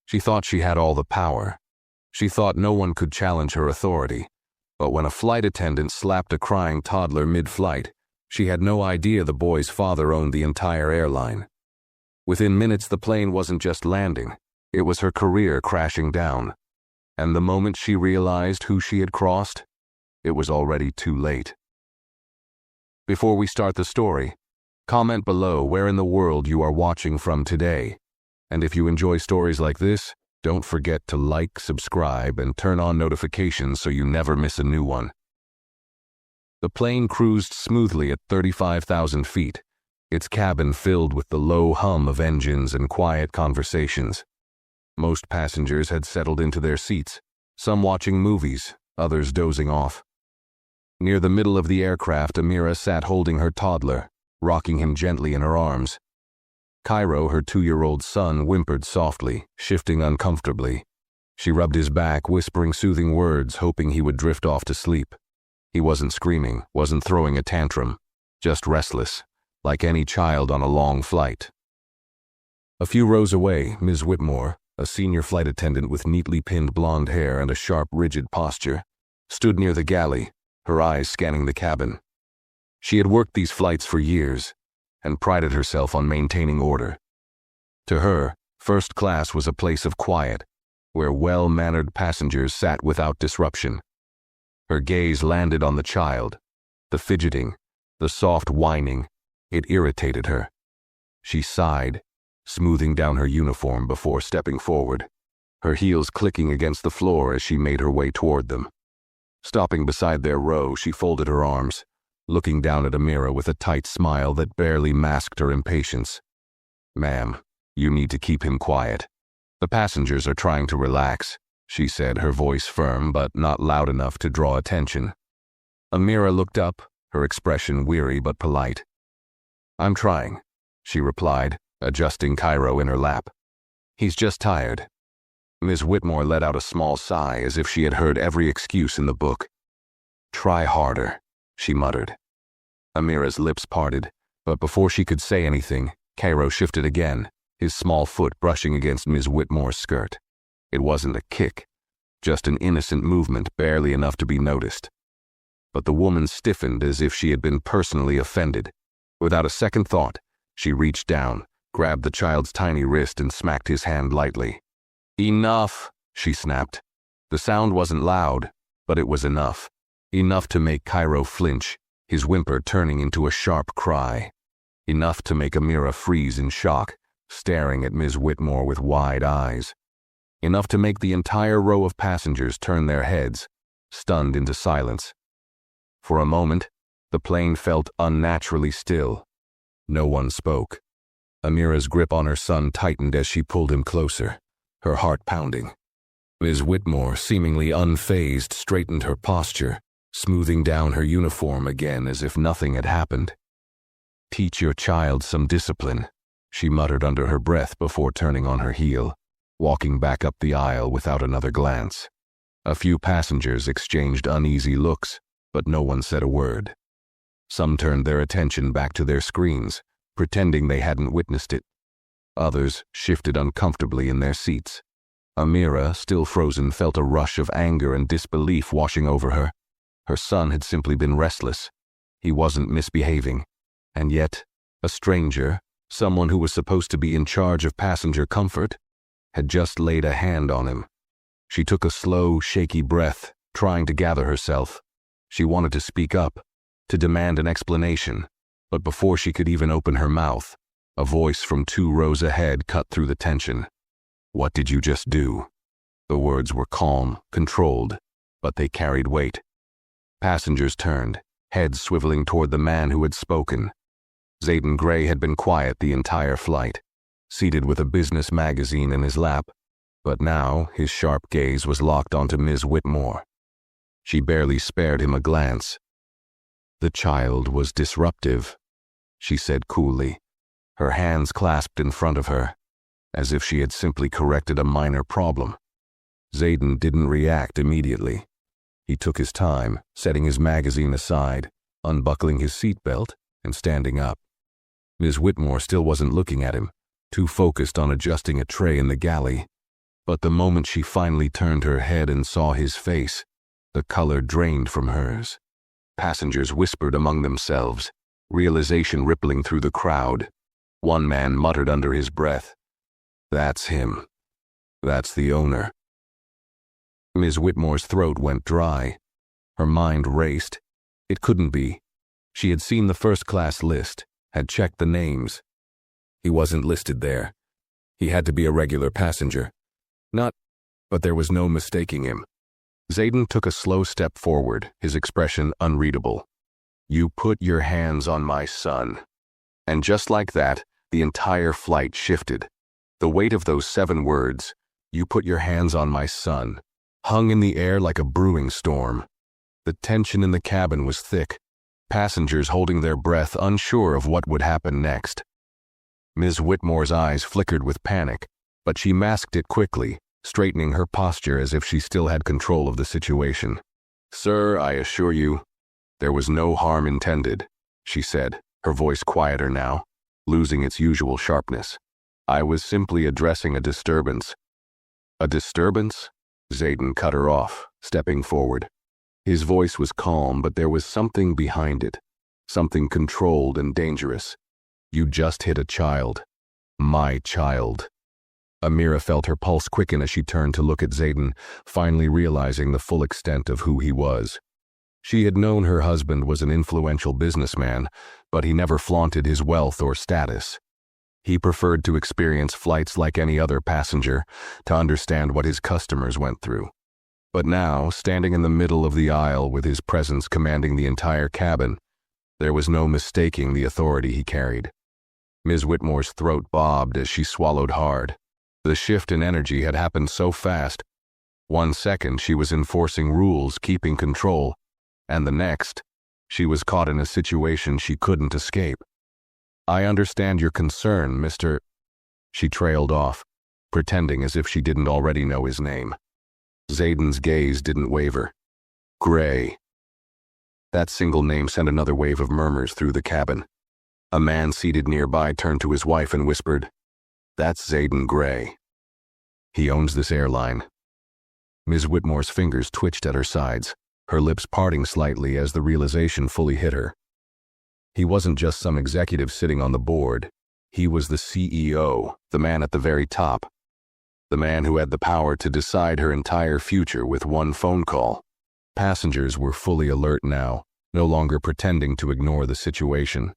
She thought she had all the power. She thought no one could challenge her authority. But when a flight attendant slapped a crying toddler mid-flight, she had no idea the boy's father owned the entire airline. Within minutes, the plane wasn't just landing. It was her career crashing down. And the moment she realized who she had crossed, it was already too late. Before we start the story, comment below where in the world you are watching from today. And if you enjoy stories like this, don't forget to like, subscribe, and turn on notifications so you never miss a new one. The plane cruised smoothly at 35,000 feet, its cabin filled with the low hum of engines and quiet conversations. Most passengers had settled into their seats, some watching movies, others dozing off. Near the middle of the aircraft, Amira sat holding her toddler, rocking him gently in her arms. Cairo, her 2-year-old son, whimpered softly, shifting uncomfortably. She rubbed his back, whispering soothing words, hoping he would drift off to sleep. He wasn't screaming, wasn't throwing a tantrum, just restless, like any child on a long flight. A few rows away, Ms. Whitmore, a senior flight attendant with neatly pinned blonde hair and a sharp, rigid posture, stood near the galley, her eyes scanning the cabin. She had worked these flights for years and prided herself on maintaining order. To her, first class was a place of quiet, where well-mannered passengers sat without disruption. Her gaze landed on the child. The fidgeting, the soft whining, it irritated her. She sighed, smoothing down her uniform before stepping forward, her heels clicking against the floor as she made her way toward them. Stopping beside their row, she folded her arms, looking down at Amira with a tight smile that barely masked her impatience. "Ma'am, you need to keep him quiet. The passengers are trying to relax," she said, her voice firm but not loud enough to draw attention. Amira looked up, her expression weary but polite. "I'm trying," she replied, adjusting Cairo in her lap. "He's just tired." Ms. Whitmore let out a small sigh as if she had heard every excuse in the book. "Try harder," she muttered. Amira's lips parted, but before she could say anything, Cairo shifted again, his small foot brushing against Ms. Whitmore's skirt. It wasn't a kick, just an innocent movement barely enough to be noticed. But the woman stiffened as if she had been personally offended. Without a second thought, she reached down, grabbed the child's tiny wrist and smacked his hand lightly. "Enough," she snapped. The sound wasn't loud, but it was enough. Enough to make Cairo flinch, his whimper turning into a sharp cry. Enough to make Amira freeze in shock, staring at Ms. Whitmore with wide eyes. Enough to make the entire row of passengers turn their heads, stunned into silence. For a moment, the plane felt unnaturally still. No one spoke. Amira's grip on her son tightened as she pulled him closer, her heart pounding. Ms. Whitmore, seemingly unfazed, straightened her posture, smoothing down her uniform again as if nothing had happened. "Teach your child some discipline," she muttered under her breath before turning on her heel, walking back up the aisle without another glance. A few passengers exchanged uneasy looks, but no one said a word. Some turned their attention back to their screens, pretending they hadn't witnessed it. Others shifted uncomfortably in their seats. Amira, still frozen, felt a rush of anger and disbelief washing over her. Her son had simply been restless. He wasn't misbehaving. And yet, a stranger, someone who was supposed to be in charge of passenger comfort, had just laid a hand on him. She took a slow, shaky breath, trying to gather herself. She wanted to speak up, to demand an explanation, but before she could even open her mouth, a voice from 2 rows ahead cut through the tension. "What did you just do?" The words were calm, controlled, but they carried weight. Passengers turned, heads swiveling toward the man who had spoken. Zayden Gray had been quiet the entire flight, seated with a business magazine in his lap, but now his sharp gaze was locked onto Ms. Whitmore. She barely spared him a glance. "The child was disruptive," she said coolly, her hands clasped in front of her, as if she had simply corrected a minor problem. Zayden didn't react immediately. He took his time, setting his magazine aside, unbuckling his seatbelt, and standing up. Ms. Whitmore still wasn't looking at him, too focused on adjusting a tray in the galley. But the moment she finally turned her head and saw his face, the color drained from hers. Passengers whispered among themselves, realization rippling through the crowd. One man muttered under his breath, "That's him. That's the owner." Ms. Whitmore's throat went dry. Her mind raced. It couldn't be. She had seen the first-class list, had checked the names. He wasn't listed there. He had to be a regular passenger. But there was no mistaking him. Zayden took a slow step forward, his expression unreadable. "You put your hands on my son." And just like that, the entire flight shifted. The weight of those 7 words, "You put your hands on my son," hung in the air like a brewing storm. The tension in the cabin was thick, passengers holding their breath, unsure of what would happen next. Ms. Whitmore's eyes flickered with panic, but she masked it quickly, straightening her posture as if she still had control of the situation. "Sir, I assure you, there was no harm intended," she said, her voice quieter now, losing its usual sharpness. "I was simply addressing a disturbance." "A disturbance?" Zayden cut her off, stepping forward. His voice was calm, but there was something behind it, something controlled and dangerous. "You just hit a child. My child." Amira felt her pulse quicken as she turned to look at Zayden, finally realizing the full extent of who he was. She had known her husband was an influential businessman, but he never flaunted his wealth or status. He preferred to experience flights like any other passenger, to understand what his customers went through. But now, standing in the middle of the aisle with his presence commanding the entire cabin, there was no mistaking the authority he carried. Ms. Whitmore's throat bobbed as she swallowed hard. The shift in energy had happened so fast. 1 second she was enforcing rules, keeping control, and the next, she was caught in a situation she couldn't escape. "I understand your concern, Mr." She trailed off, pretending as if she didn't already know his name. Zayden's gaze didn't waver. "Gray." That single name sent another wave of murmurs through the cabin. A man seated nearby turned to his wife and whispered, "That's Zayden Gray. He owns this airline." Ms. Whitmore's fingers twitched at her sides, her lips parting slightly as the realization fully hit her. He wasn't just some executive sitting on the board. He was the CEO, the man at the very top. The man who had the power to decide her entire future with one phone call. Passengers were fully alert now, no longer pretending to ignore the situation.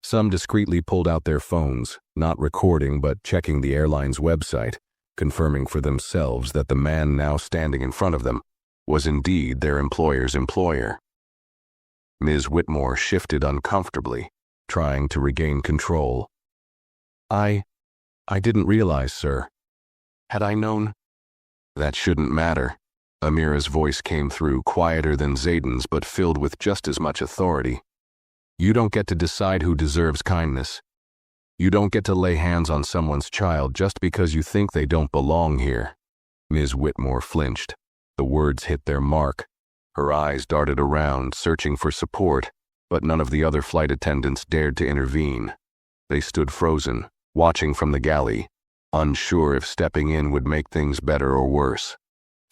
Some discreetly pulled out their phones, not recording but checking the airline's website, confirming for themselves that the man now standing in front of them was indeed their employer's employer. Ms. Whitmore shifted uncomfortably, trying to regain control. I didn't realize, sir. Had I known?" "That shouldn't matter." Amira's voice came through, quieter than Zayden's but filled with just as much authority. "You don't get to decide who deserves kindness. You don't get to lay hands on someone's child just because you think they don't belong here." Ms. Whitmore flinched. The words hit their mark. Her eyes darted around, searching for support, but none of the other flight attendants dared to intervene. They stood frozen, watching from the galley, unsure if stepping in would make things better or worse.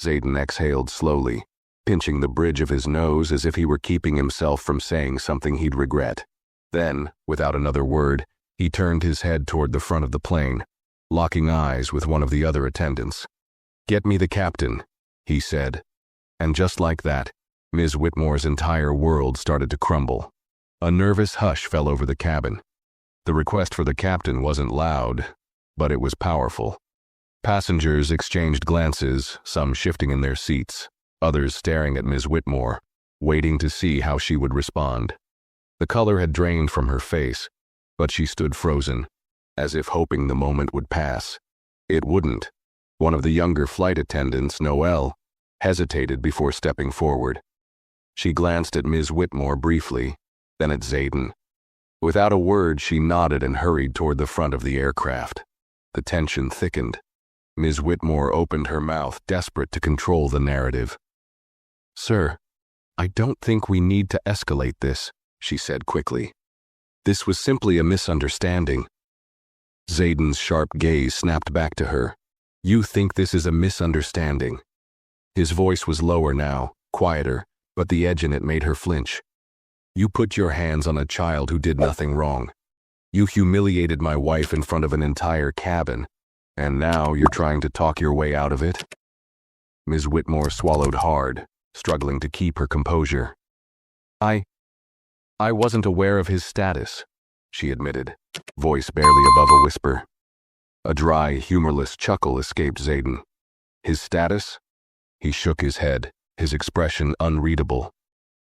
Zayden exhaled slowly, pinching the bridge of his nose as if he were keeping himself from saying something he'd regret. Then, without another word, he turned his head toward the front of the plane, locking eyes with one of the other attendants. "Get me the captain," he said. And just like that, Ms. Whitmore's entire world started to crumble. A nervous hush fell over the cabin. The request for the captain wasn't loud, but it was powerful. Passengers exchanged glances, some shifting in their seats, others staring at Ms. Whitmore, waiting to see how she would respond. The color had drained from her face, but she stood frozen, as if hoping the moment would pass. It wouldn't. One of the younger flight attendants, Noelle, hesitated before stepping forward. She glanced at Ms. Whitmore briefly, then at Zayden. Without a word, she nodded and hurried toward the front of the aircraft. The tension thickened. Ms. Whitmore opened her mouth, desperate to control the narrative. "Sir, I don't think we need to escalate this," she said quickly. "This was simply a misunderstanding." Zayden's sharp gaze snapped back to her. You think this is a misunderstanding." His voice was lower now, quieter, but the edge in it made her flinch. "You put your hands on a child who did nothing wrong. You humiliated my wife in front of an entire cabin, and now you're trying to talk your way out of it?" Ms. Whitmore swallowed hard, struggling to keep her composure. I wasn't aware of his status," she admitted, voice barely above a whisper. A dry, humorless chuckle escaped Zayden. "His status?" He shook his head, his expression unreadable.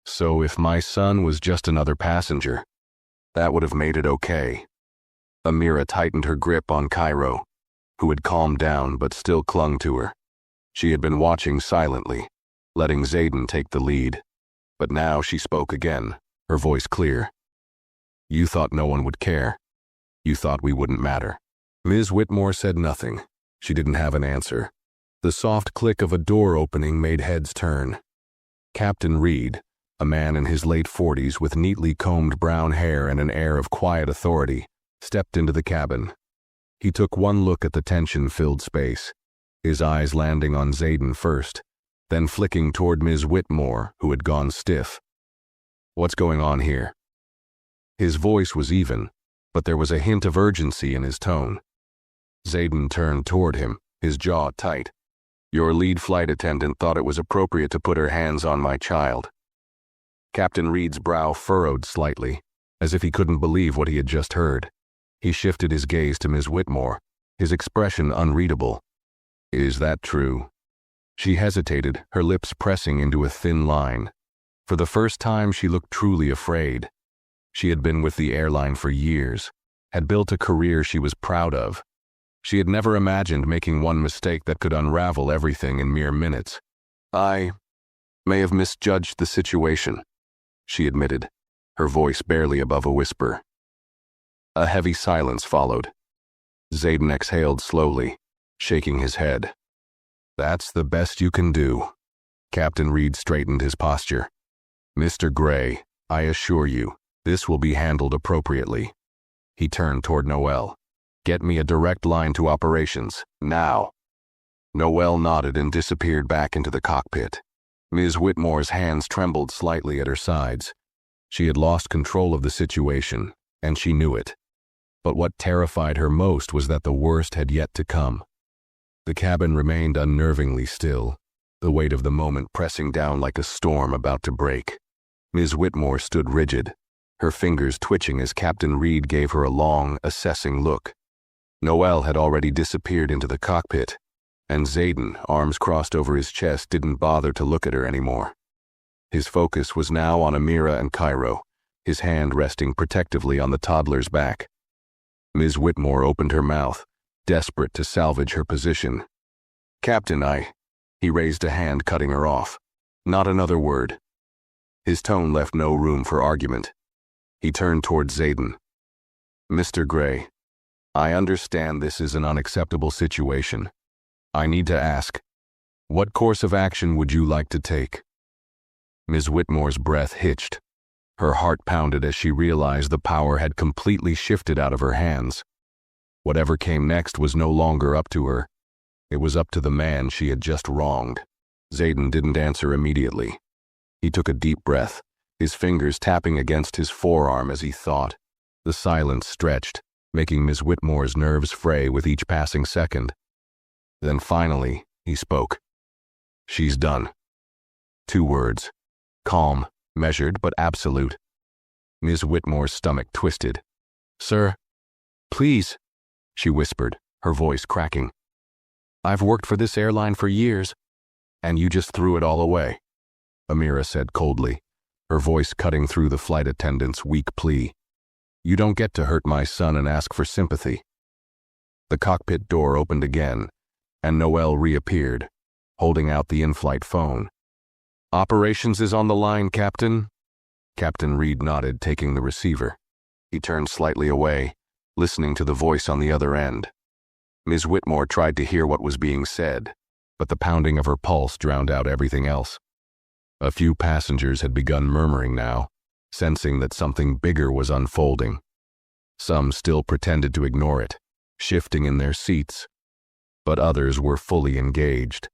"So if my son was just another passenger, that would have made it okay." Amira tightened her grip on Cairo, who had calmed down but still clung to her. She had been watching silently, letting Zayden take the lead. But now she spoke again, her voice clear. "You thought no one would care. You thought we wouldn't matter." Ms. Whitmore said nothing. She didn't have an answer. The soft click of a door opening made heads turn. Captain Reed, a man in his late 40s with neatly combed brown hair and an air of quiet authority, stepped into the cabin. He took one look at the tension-filled space, his eyes landing on Zayden first, then flicking toward Ms. Whitmore, who had gone stiff. "What's going on here?" His voice was even, but there was a hint of urgency in his tone. Zayden turned toward him, his jaw tight. "Your lead flight attendant thought it was appropriate to put her hands on my child." Captain Reed's brow furrowed slightly, as if he couldn't believe what he had just heard. He shifted his gaze to Ms. Whitmore, his expression unreadable. "Is that true?" She hesitated, her lips pressing into a thin line. For the first time, she looked truly afraid. She had been with the airline for years, had built a career she was proud of. She had never imagined making one mistake that could unravel everything in mere minutes. "I may have misjudged the situation," she admitted, her voice barely above a whisper. A heavy silence followed. Zayden exhaled slowly, shaking his head. "That's the best you can do." Captain Reed straightened his posture. "Mr. Gray, I assure you, this will be handled appropriately." He turned toward Noel. "Get me a direct line to operations, now." Noel nodded and disappeared back into the cockpit. Ms. Whitmore's hands trembled slightly at her sides. She had lost control of the situation, and she knew it. But what terrified her most was that the worst had yet to come. The cabin remained unnervingly still, the weight of the moment pressing down like a storm about to break. Ms. Whitmore stood rigid, her fingers twitching as Captain Reed gave her a long, assessing look. Noel had already disappeared into the cockpit, and Zayden, arms crossed over his chest, didn't bother to look at her anymore. His focus was now on Amira and Cairo, his hand resting protectively on the toddler's back. Ms. Whitmore opened her mouth, desperate to salvage her position. "Captain, He raised a hand, cutting her off. "Not another word." His tone left no room for argument. He turned toward Zayden. "Mr. Gray, I understand this is an unacceptable situation. I need to ask, what course of action would you like to take?" Ms. Whitmore's breath hitched. Her heart pounded as she realized the power had completely shifted out of her hands. Whatever came next was no longer up to her. It was up to the man she had just wronged. Zayden didn't answer immediately. He took a deep breath, his fingers tapping against his forearm as he thought. The silence stretched, making Ms. Whitmore's nerves fray with each passing second. Then finally, he spoke. "She's done." 2 words. Calm, measured, but absolute. Ms. Whitmore's stomach twisted. "Sir, please," she whispered, her voice cracking. "I've worked for this airline for years, and you just threw it all away," Amira said coldly, her voice cutting through the flight attendant's weak plea. "You don't get to hurt my son and ask for sympathy." The cockpit door opened again, and Noel reappeared, holding out the in-flight phone. "Operations is on the line, Captain." Captain Reed nodded, taking the receiver. He turned slightly away, listening to the voice on the other end. Ms. Whitmore tried to hear what was being said, but the pounding of her pulse drowned out everything else. A few passengers had begun murmuring now, sensing that something bigger was unfolding. Some still pretended to ignore it, shifting in their seats. but others were fully engaged,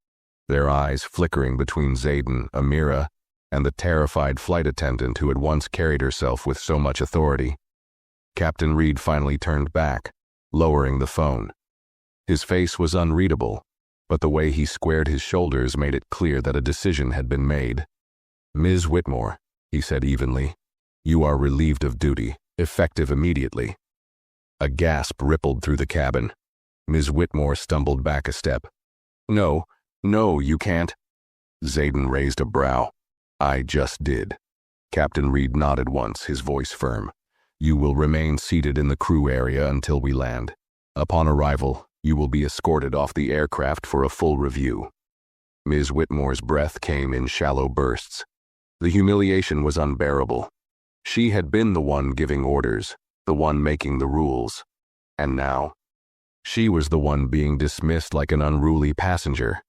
their eyes flickering between Zayden, Amira, and the terrified flight attendant who had once carried herself with so much authority. Captain Reed finally turned back, lowering the phone. His face was unreadable, but the way he squared his shoulders made it clear that a decision had been made. "Ms. Whitmore," he said evenly, "you are relieved of duty, effective immediately." A gasp rippled through the cabin. Ms. Whitmore stumbled back a step. No, you can't." Zayden raised a brow. "I just did." Captain Reed nodded once, his voice firm. "You will remain seated in the crew area until we land. Upon arrival, you will be escorted off the aircraft for a full review." Ms. Whitmore's breath came in shallow bursts. The humiliation was unbearable. She had been the one giving orders, the one making the rules. And now, she was the one being dismissed like an unruly passenger.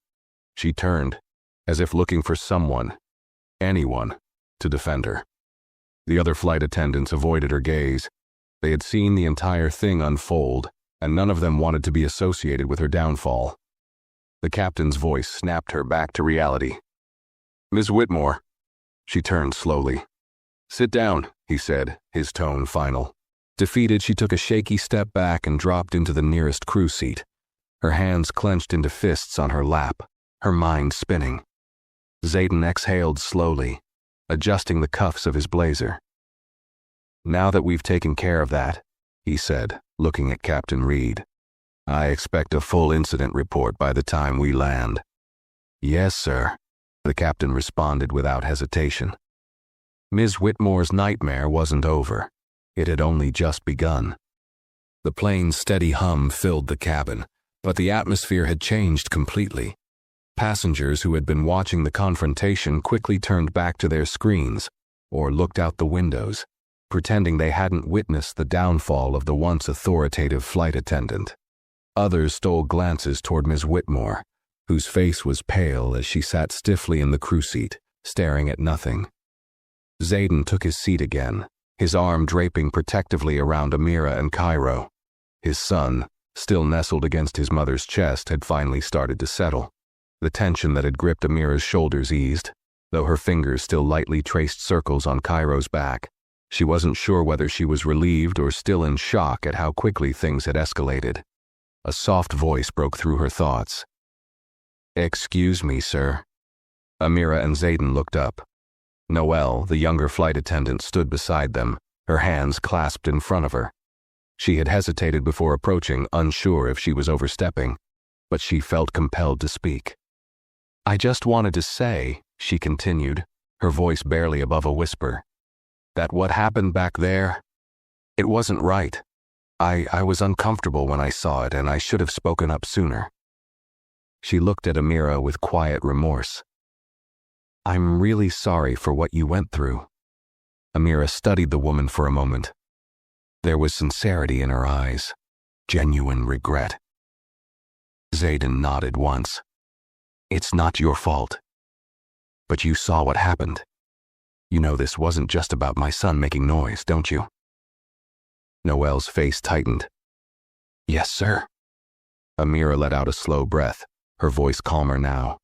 She turned, as if looking for someone, anyone, to defend her. The other flight attendants avoided her gaze. They had seen the entire thing unfold, and none of them wanted to be associated with her downfall. The captain's voice snapped her back to reality. "Ms. Whitmore." She turned slowly. "Sit down," he said, his tone final. Defeated, she took a shaky step back and dropped into the nearest crew seat, her hands clenched into fists on her lap, her mind spinning. Zayden exhaled slowly, adjusting the cuffs of his blazer. "Now that we've taken care of that," he said, looking at Captain Reed, "I expect a full incident report by the time we land." "Yes, sir," the captain responded without hesitation. Ms. Whitmore's nightmare wasn't over. It had only just begun. The plane's steady hum filled the cabin, but the atmosphere had changed completely. Passengers who had been watching the confrontation quickly turned back to their screens or looked out the windows, pretending they hadn't witnessed the downfall of the once authoritative flight attendant. Others stole glances toward Ms. Whitmore, whose face was pale as she sat stiffly in the crew seat, staring at nothing. Zayden took his seat again, his arm draping protectively around Amira and Cairo. His son, still nestled against his mother's chest, had finally started to settle. The tension that had gripped Amira's shoulders eased, though her fingers still lightly traced circles on Cairo's back. She wasn't sure whether she was relieved or still in shock at how quickly things had escalated. A soft voice broke through her thoughts. "Excuse me, sir." Amira and Zayden looked up. Noelle, the younger flight attendant, stood beside them, her hands clasped in front of her. She had hesitated before approaching, unsure if she was overstepping, but she felt compelled to speak. "I just wanted to say," she continued, her voice barely above a whisper, "that what happened back there, it wasn't right. I was uncomfortable when I saw it, and I should have spoken up sooner." She looked at Amira with quiet remorse. "I'm really sorry for what you went through." Amira studied the woman for a moment. There was sincerity in her eyes, genuine regret. Zayden nodded once. "It's not your fault. But you saw what happened. You know this wasn't just about my son making noise, don't you?" Noelle's face tightened. "Yes, sir." Amira let out a slow breath, her voice calmer now.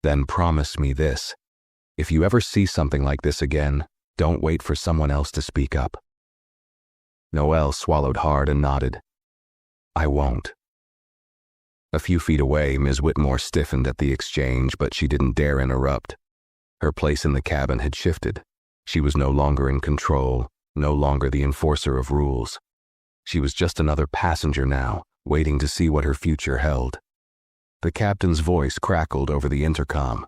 "Then promise me this. If you ever see something like this again, don't wait for someone else to speak up." Noelle swallowed hard and nodded. "I won't." A few feet away, Ms. Whitmore stiffened at the exchange, but she didn't dare interrupt. Her place in the cabin had shifted. She was no longer in control, no longer the enforcer of rules. She was just another passenger now, waiting to see what her future held. The captain's voice crackled over the intercom.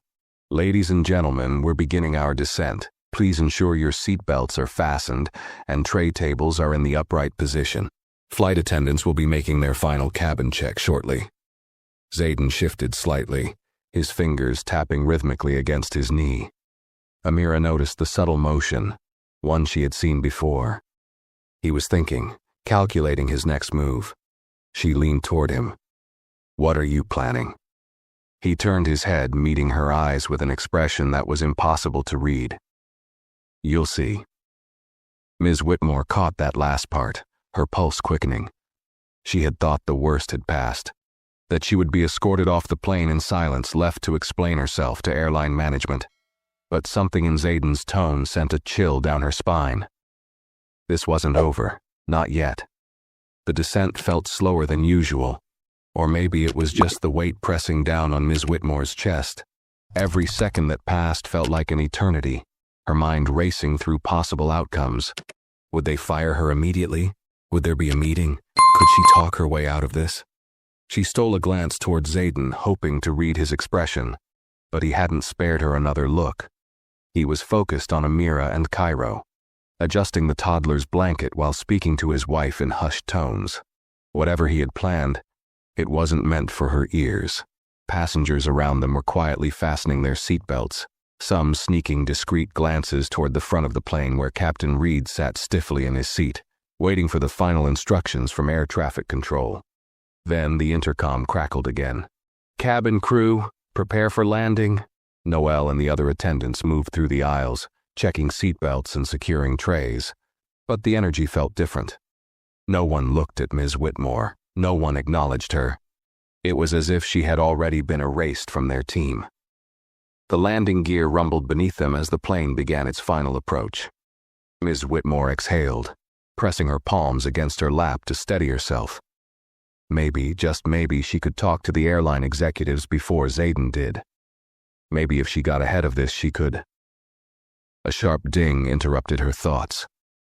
"Ladies and gentlemen, we're beginning our descent. Please ensure your seat belts are fastened and tray tables are in the upright position. Flight attendants will be making their final cabin check shortly." Zayden shifted slightly, his fingers tapping rhythmically against his knee. Amira noticed the subtle motion, one she had seen before. He was thinking, calculating his next move. She leaned toward him. "What are you planning?" He turned his head, meeting her eyes with an expression that was impossible to read. "You'll see." Ms. Whitmore caught that last part, her pulse quickening. She had thought the worst had passed. that she would be escorted off the plane in silence, left to explain herself to airline management. But something in Zayden's tone sent a chill down her spine. This wasn't over, not yet. The descent felt slower than usual, or maybe it was just the weight pressing down on Ms. Whitmore's chest. Every second that passed felt like an eternity, her mind racing through possible outcomes. Would they fire her immediately? Would there be a meeting? Could she talk her way out of this? She stole a glance toward Zayden, hoping to read his expression, but he hadn't spared her another look. He was focused on Amira and Cairo, adjusting the toddler's blanket while speaking to his wife in hushed tones. Whatever he had planned, it wasn't meant for her ears. Passengers around them were quietly fastening their seatbelts, some sneaking discreet glances toward the front of the plane where Captain Reed sat stiffly in his seat, waiting for the final instructions from air traffic control. Then the intercom crackled again. "Cabin crew, prepare for landing." Noel and the other attendants moved through the aisles, checking seatbelts and securing trays. But the energy felt different. No one looked at Ms. Whitmore. No one acknowledged her. It was as if she had already been erased from their team. The landing gear rumbled beneath them as the plane began its final approach. Ms. Whitmore exhaled, pressing her palms against her lap to steady herself. Maybe, just maybe, she could talk to the airline executives before Zayden did. Maybe if she got ahead of this, she could. A sharp ding interrupted her thoughts.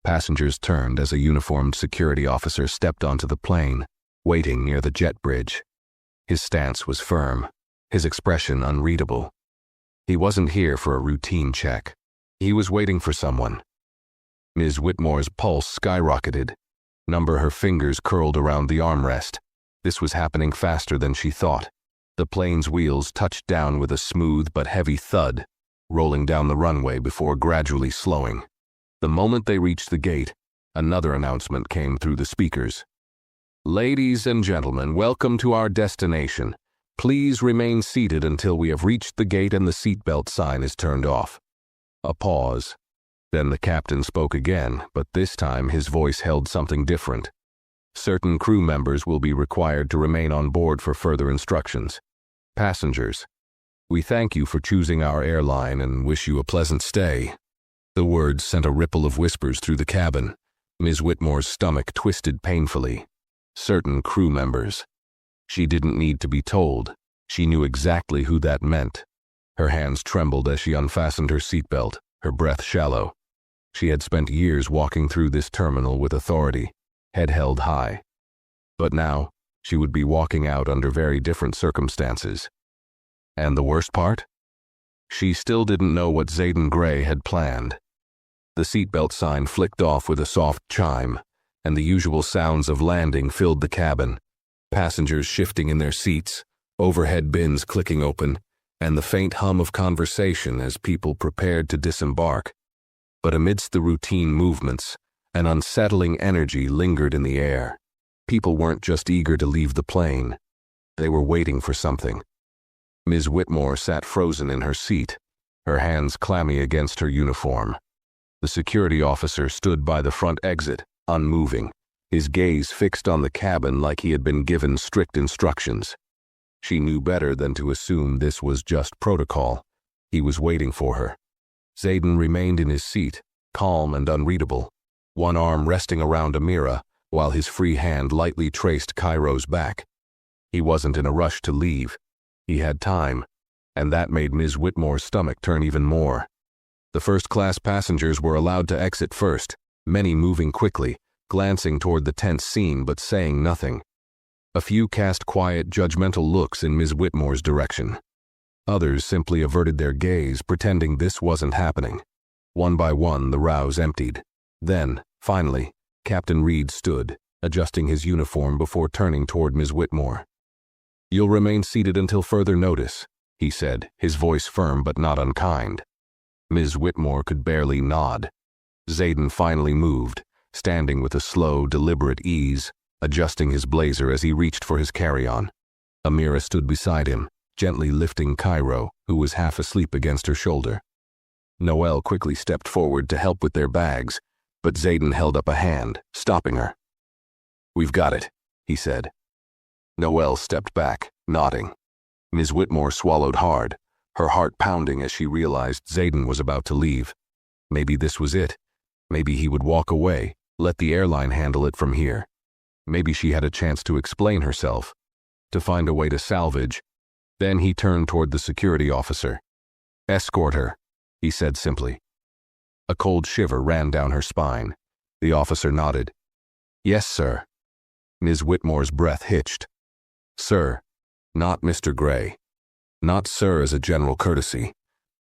Passengers turned as a uniformed security officer stepped onto the plane, waiting near the jet bridge. His stance was firm, his expression unreadable. He wasn't here for a routine check. He was waiting for someone. Ms. Whitmore's pulse skyrocketed. Her fingers curled around the armrest. This was happening faster than she thought. The plane's wheels touched down with a smooth but heavy thud, rolling down the runway before gradually slowing. The moment they reached the gate, another announcement came through the speakers. "Ladies and gentlemen, welcome to our destination. Please remain seated until we have reached the gate and the seatbelt sign is turned off." A pause. Then the captain spoke again, but this time his voice held something different. "Certain crew members will be required to remain on board for further instructions. Passengers, we thank you for choosing our airline and wish you a pleasant stay." The words sent a ripple of whispers through the cabin. Ms. Whitmore's stomach twisted painfully. Certain crew members. She didn't need to be told. She knew exactly who that meant. Her hands trembled as she unfastened her seatbelt, her breath shallow. She had spent years walking through this terminal with authority, head held high. But now, she would be walking out under very different circumstances. And the worst part? She still didn't know what Zayden Gray had planned. The seatbelt sign flicked off with a soft chime, and the usual sounds of landing filled the cabin. Passengers shifting in their seats, overhead bins clicking open, and the faint hum of conversation as people prepared to disembark. But amidst the routine movements, an unsettling energy lingered in the air. People weren't just eager to leave the plane. They were waiting for something. Ms. Whitmore sat frozen in her seat, her hands clammy against her uniform. The security officer stood by the front exit, unmoving, his gaze fixed on the cabin like he had been given strict instructions. She knew better than to assume this was just protocol. He was waiting for her. Zayden remained in his seat, calm and unreadable, one arm resting around Amira, while his free hand lightly traced Cairo's back. He wasn't in a rush to leave. He had time, and that made Ms. Whitmore's stomach turn even more. The first-class passengers were allowed to exit first, many moving quickly, glancing toward the tense scene but saying nothing. A few cast quiet, judgmental looks in Ms. Whitmore's direction. Others simply averted their gaze, pretending this wasn't happening. One by one, the rows emptied. Then, finally, Captain Reed stood, adjusting his uniform before turning toward Ms. Whitmore. "You'll remain seated until further notice," he said, his voice firm but not unkind. Ms. Whitmore could barely nod. Zayden finally moved, standing with a slow, deliberate ease, adjusting his blazer as he reached for his carry-on. Amira stood beside him, gently lifting Cairo, who was half asleep against her shoulder. Noel quickly stepped forward to help with their bags, but Zayden held up a hand, stopping her. "We've got it," he said. Noelle stepped back, nodding. Ms. Whitmore swallowed hard, her heart pounding as she realized Zayden was about to leave. Maybe this was it. Maybe he would walk away, let the airline handle it from here. Maybe she had a chance to explain herself, to find a way to salvage. Then he turned toward the security officer. "Escort her," he said simply. A cold shiver ran down her spine. The officer nodded. "Yes, sir." Ms. Whitmore's breath hitched. "Sir, not Mr. Gray. Not sir as a general courtesy.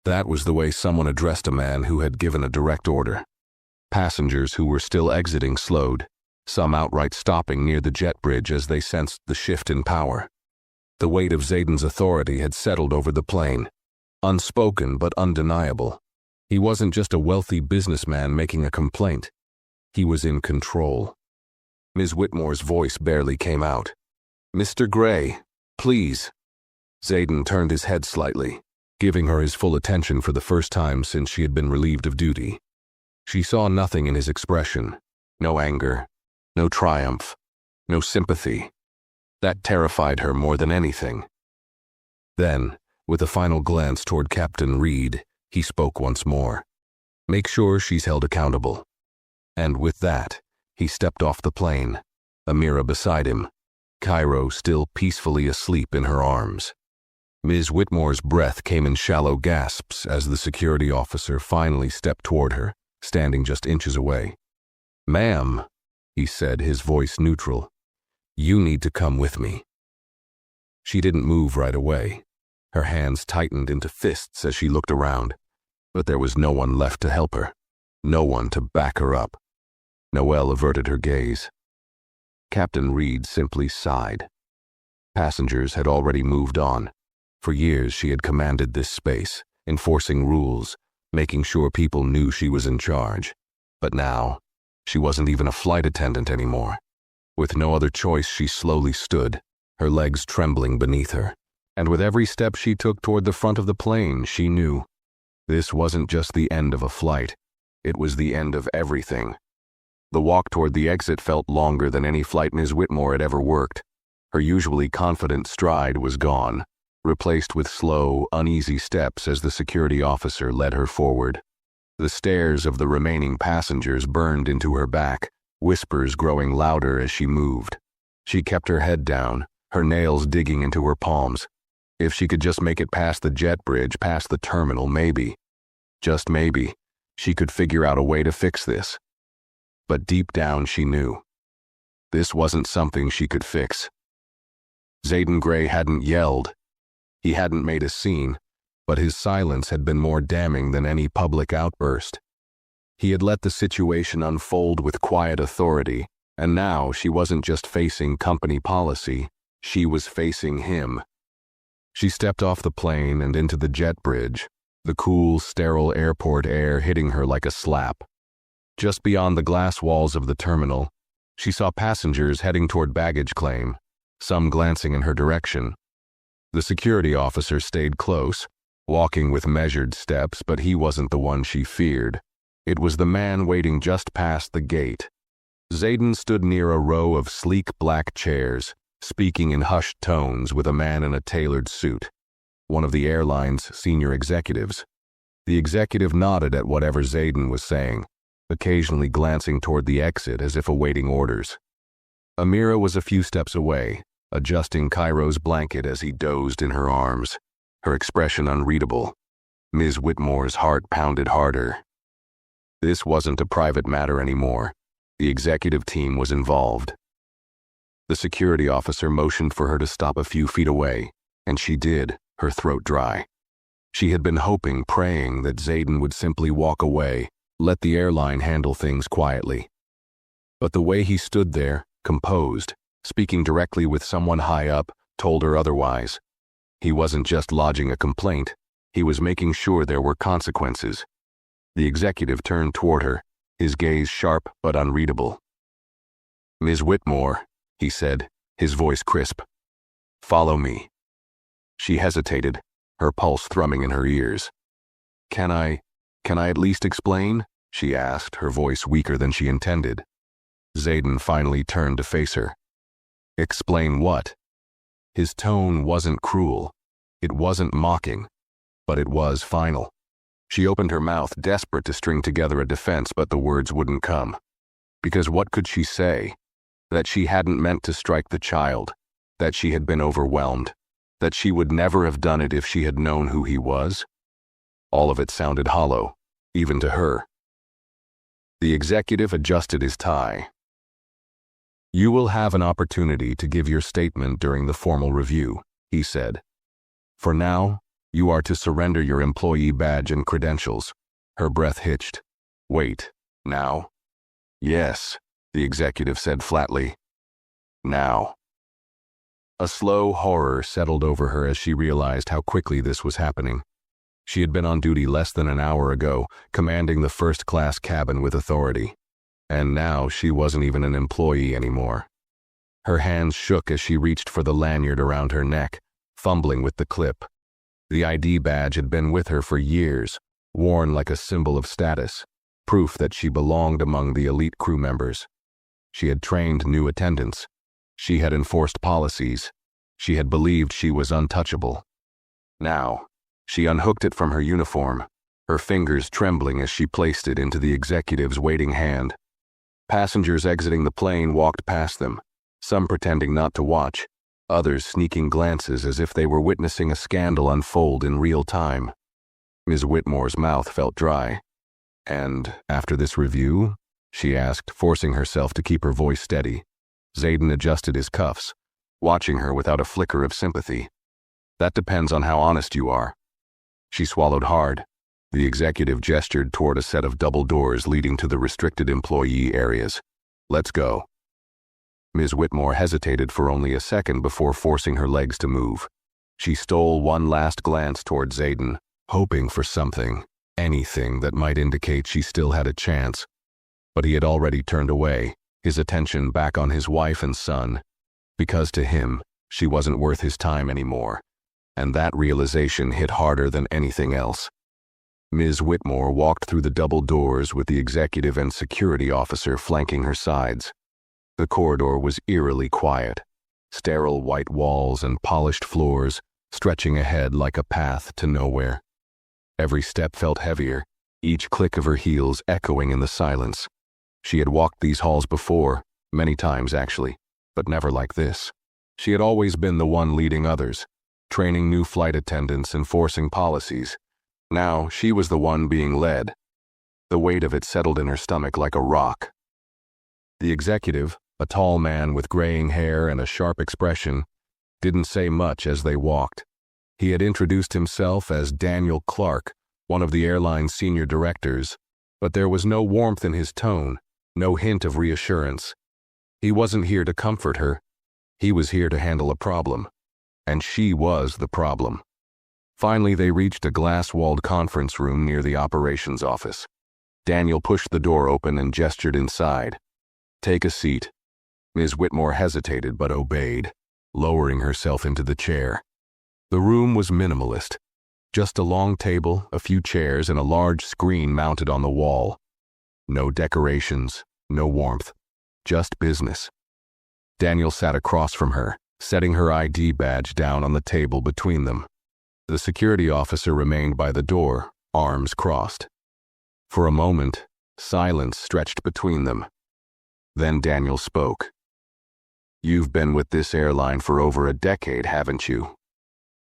That was the way someone addressed a man who had given a direct order." Passengers who were still exiting slowed, some outright stopping near the jet bridge as they sensed the shift in power. The weight of Zayden's authority had settled over the plane, unspoken but undeniable. He wasn't just a wealthy businessman making a complaint. He was in control. Ms. Whitmore's voice barely came out. "Mr. Gray, please." Zayden turned his head slightly, giving her his full attention for the first time since she had been relieved of duty. She saw nothing in his expression. No anger, no triumph, no sympathy. That terrified her more than anything. Then, with a final glance toward Captain Reed, he spoke once more. "Make sure she's held accountable." And with that, he stepped off the plane, Amira beside him, Cairo still peacefully asleep in her arms. Ms. Whitmore's breath came in shallow gasps as the security officer finally stepped toward her, standing just inches away. "Ma'am," he said, his voice neutral, "you need to come with me." She didn't move right away. Her hands tightened into fists as she looked around, but there was no one left to help her, no one to back her up. Noelle averted her gaze. Captain Reed simply sighed. Passengers had already moved on. For years she had commanded this space, enforcing rules, making sure people knew she was in charge. But now, she wasn't even a flight attendant anymore. With no other choice, she slowly stood, her legs trembling beneath her. And with every step she took toward the front of the plane, she knew this wasn't just the end of a flight. It was the end of everything. The walk toward the exit felt longer than any flight Ms. Whitmore had ever worked. Her usually confident stride was gone, replaced with slow, uneasy steps as the security officer led her forward. The stares of the remaining passengers burned into her back, whispers growing louder as she moved. She kept her head down, her nails digging into her palms. If she could just make it past the jet bridge, past the terminal, maybe, just maybe, she could figure out a way to fix this. But deep down she knew this wasn't something she could fix. Zayden Gray hadn't yelled. He hadn't made a scene, but his silence had been more damning than any public outburst. He had let the situation unfold with quiet authority, and now she wasn't just facing company policy, she was facing him. She stepped off the plane and into the jet bridge, the cool, sterile airport air hitting her like a slap. Just beyond the glass walls of the terminal, she saw passengers heading toward baggage claim, some glancing in her direction. The security officer stayed close, walking with measured steps, but he wasn't the one she feared. It was the man waiting just past the gate. Zayden stood near a row of sleek black chairs, speaking in hushed tones with a man in a tailored suit, one of the airline's senior executives. The executive nodded at whatever Zayden was saying, occasionally glancing toward the exit as if awaiting orders. Amira was a few steps away, adjusting Cairo's blanket as he dozed in her arms, her expression unreadable. Ms. Whitmore's heart pounded harder. This wasn't a private matter anymore. The executive team was involved. The security officer motioned for her to stop a few feet away, and she did, her throat dry. She had been hoping, praying that Zayden would simply walk away, let the airline handle things quietly. But the way he stood there, composed, speaking directly with someone high up, told her otherwise. He wasn't just lodging a complaint, he was making sure there were consequences. The executive turned toward her, his gaze sharp but unreadable. "Ms. Whitmore," he said, his voice crisp. "Follow me." She hesitated, her pulse thrumming in her ears. Can I at least explain?" she asked, her voice weaker than she intended. Zayden finally turned to face her. "Explain what?" His tone wasn't cruel. It wasn't mocking. But it was final. She opened her mouth, desperate to string together a defense, but the words wouldn't come. Because what could she say? That she hadn't meant to strike the child. That she had been overwhelmed. That she would never have done it if she had known who he was? All of it sounded hollow, even to her. The executive adjusted his tie. "You will have an opportunity to give your statement during the formal review," he said. "For now, you are to surrender your employee badge and credentials." Her breath hitched. "Wait, now?" "Yes," the executive said flatly. "Now." A slow horror settled over her as she realized how quickly this was happening. She had been on duty less than an hour ago, commanding the first-class cabin with authority. And now she wasn't even an employee anymore. Her hands shook as she reached for the lanyard around her neck, fumbling with the clip. The ID badge had been with her for years, worn like a symbol of status, proof that she belonged among the elite crew members. She had trained new attendants. She had enforced policies. She had believed she was untouchable. Now, she unhooked it from her uniform, her fingers trembling as she placed it into the executive's waiting hand. Passengers exiting the plane walked past them, some pretending not to watch, others sneaking glances as if they were witnessing a scandal unfold in real time. Ms. Whitmore's mouth felt dry. "And after this review?" she asked, forcing herself to keep her voice steady. Zayden adjusted his cuffs, watching her without a flicker of sympathy. "That depends on how honest you are." She swallowed hard. The executive gestured toward a set of double doors leading to the restricted employee areas. "Let's go." Ms. Whitmore hesitated for only a second before forcing her legs to move. She stole one last glance toward Zayden, hoping for something, anything that might indicate she still had a chance. But he had already turned away, his attention back on his wife and son, because to him, she wasn't worth his time anymore. And that realization hit harder than anything else. Ms. Whitmore walked through the double doors with the executive and security officer flanking her sides. The corridor was eerily quiet, sterile white walls and polished floors stretching ahead like a path to nowhere. Every step felt heavier, each click of her heels echoing in the silence. She had walked these halls before, many times actually, but never like this. She had always been the one leading others, training new flight attendants, enforcing policies. Now she was the one being led. The weight of it settled in her stomach like a rock. The executive, a tall man with graying hair and a sharp expression, didn't say much as they walked. He had introduced himself as Daniel Clark, one of the airline's senior directors, but there was no warmth in his tone, no hint of reassurance. He wasn't here to comfort her. He was here to handle a problem. And she was the problem. Finally, they reached a glass-walled conference room near the operations office. Daniel pushed the door open and gestured inside. "Take a seat." Ms. Whitmore hesitated but obeyed, lowering herself into the chair. The room was minimalist. Just a long table, a few chairs, and a large screen mounted on the wall. No decorations, no warmth, just business. Daniel sat across from her, setting her ID badge down on the table between them. The security officer remained by the door, arms crossed. For a moment, silence stretched between them. Then Daniel spoke. "You've been with this airline for over a decade, haven't you?"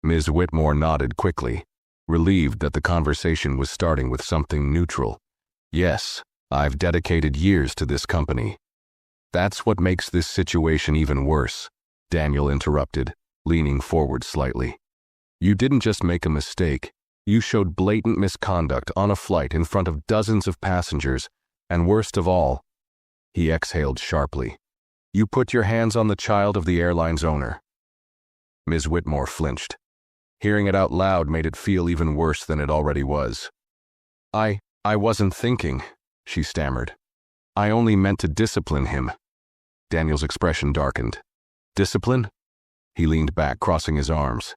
Ms. Whitmore nodded quickly, relieved that the conversation was starting with something neutral. "Yes, I've dedicated years to this company." "That's what makes this situation even worse," Daniel interrupted, leaning forward slightly. "You didn't just make a mistake. You showed blatant misconduct on a flight in front of dozens of passengers, and worst of all," he exhaled sharply, "you put your hands on the child of the airline's owner." Ms. Whitmore flinched. Hearing it out loud made it feel even worse than it already was. I wasn't thinking," she stammered. "I only meant to discipline him." Daniel's expression darkened. "Discipline?" He leaned back, crossing his arms.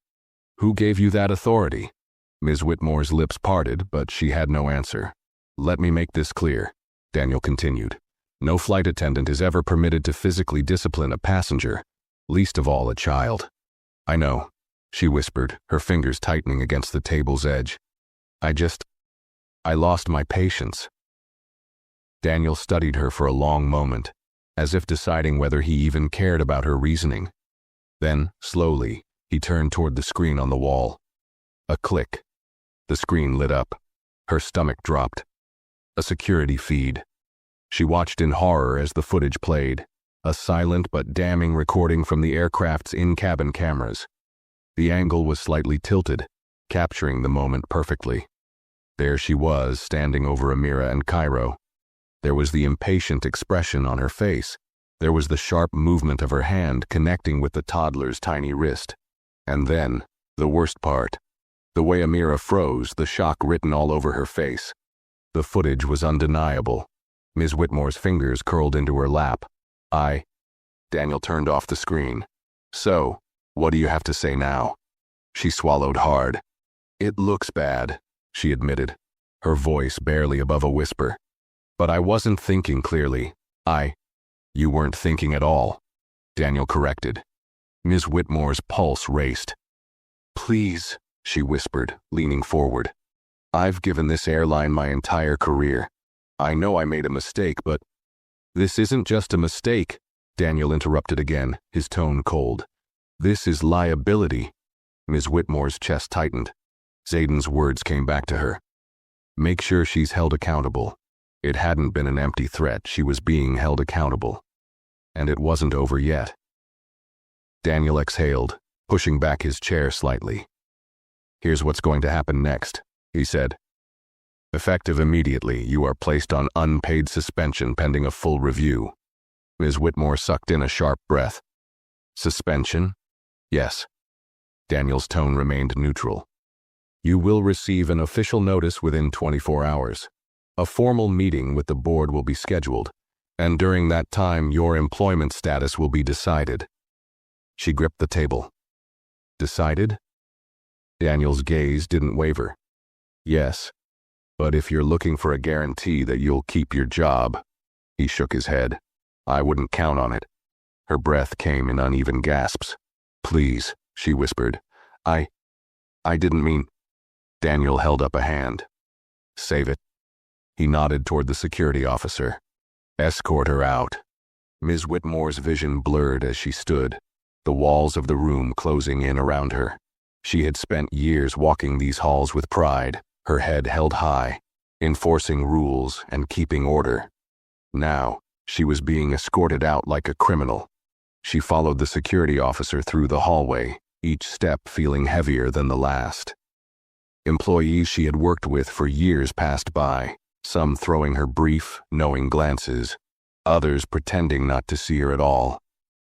"Who gave you that authority?" Ms. Whitmore's lips parted, but she had no answer. "Let me make this clear," Daniel continued. "No flight attendant is ever permitted to physically discipline a passenger, least of all a child. I know, she whispered, her fingers tightening against the table's edge. I lost my patience. Daniel studied her for a long moment, as if deciding whether he even cared about her reasoning. Then, slowly, he turned toward the screen on the wall. A click. The screen lit up. Her stomach dropped. A security feed. She watched in horror as the footage played, a silent but damning recording from the aircraft's in-cabin cameras. The angle was slightly tilted, capturing the moment perfectly. There she was, standing over Amira and Cairo. There was the impatient expression on her face. There was the sharp movement of her hand connecting with the toddler's tiny wrist. And then, the worst part, the way Amira froze, the shock written all over her face. The footage was undeniable. Ms. Whitmore's fingers curled into her lap. Daniel turned off the screen. So, what do you have to say now? She swallowed hard. It looks bad, she admitted, her voice barely above a whisper. But I wasn't thinking clearly. You weren't thinking at all, Daniel corrected. Ms. Whitmore's pulse raced. Please, she whispered, leaning forward. I've given this airline my entire career. I know I made a mistake, but this isn't just a mistake, Daniel interrupted again, his tone cold. This is liability. Ms. Whitmore's chest tightened. Zayden's words came back to her. Make sure she's held accountable. It hadn't been an empty threat, she was being held accountable. And it wasn't over yet. Daniel exhaled, pushing back his chair slightly. Here's what's going to happen next, he said. Effective immediately, you are placed on unpaid suspension pending a full review. Ms. Whitmore sucked in a sharp breath. Suspension? Yes. Daniel's tone remained neutral. You will receive an official notice within 24 hours. A formal meeting with the board will be scheduled, and during that time your employment status will be decided. She gripped the table. Decided? Daniel's gaze didn't waver. Yes, but if you're looking for a guarantee that you'll keep your job, he shook his head. I wouldn't count on it. Her breath came in uneven gasps. Please, she whispered. I didn't mean. Daniel held up a hand. Save it. He nodded toward the security officer. Escort her out. Ms. Whitmore's vision blurred as she stood, the walls of the room closing in around her. She had spent years walking these halls with pride, her head held high, enforcing rules and keeping order. Now, she was being escorted out like a criminal. She followed the security officer through the hallway, each step feeling heavier than the last. Employees she had worked with for years passed by, some throwing her brief, knowing glances, others pretending not to see her at all.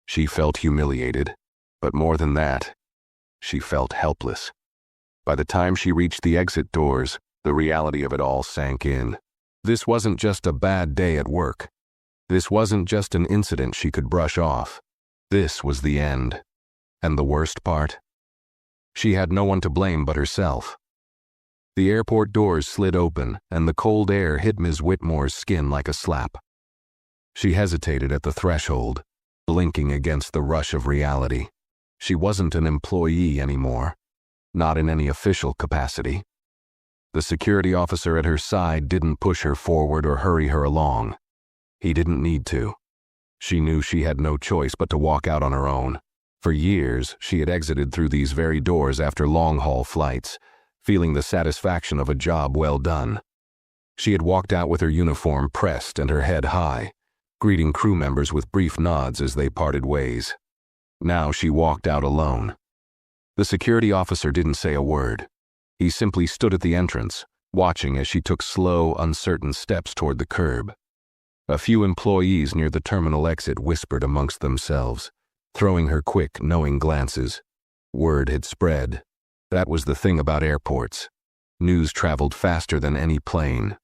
She felt humiliated, but more than that, she felt helpless. By the time she reached the exit doors, the reality of it all sank in. This wasn't just a bad day at work. This wasn't just an incident she could brush off. This was the end. And the worst part? She had no one to blame but herself. The airport doors slid open, and the cold air hit Ms. Whitmore's skin like a slap. She hesitated at the threshold, blinking against the rush of reality. She wasn't an employee anymore, not in any official capacity. The security officer at her side didn't push her forward or hurry her along. He didn't need to. She knew she had no choice but to walk out on her own. For years, she had exited through these very doors after long-haul flights, feeling the satisfaction of a job well done. She had walked out with her uniform pressed and her head high, greeting crew members with brief nods as they parted ways. Now she walked out alone. The security officer didn't say a word. He simply stood at the entrance, watching as she took slow, uncertain steps toward the curb. A few employees near the terminal exit whispered amongst themselves, throwing her quick, knowing glances. Word had spread. That was the thing about airports. News traveled faster than any plane.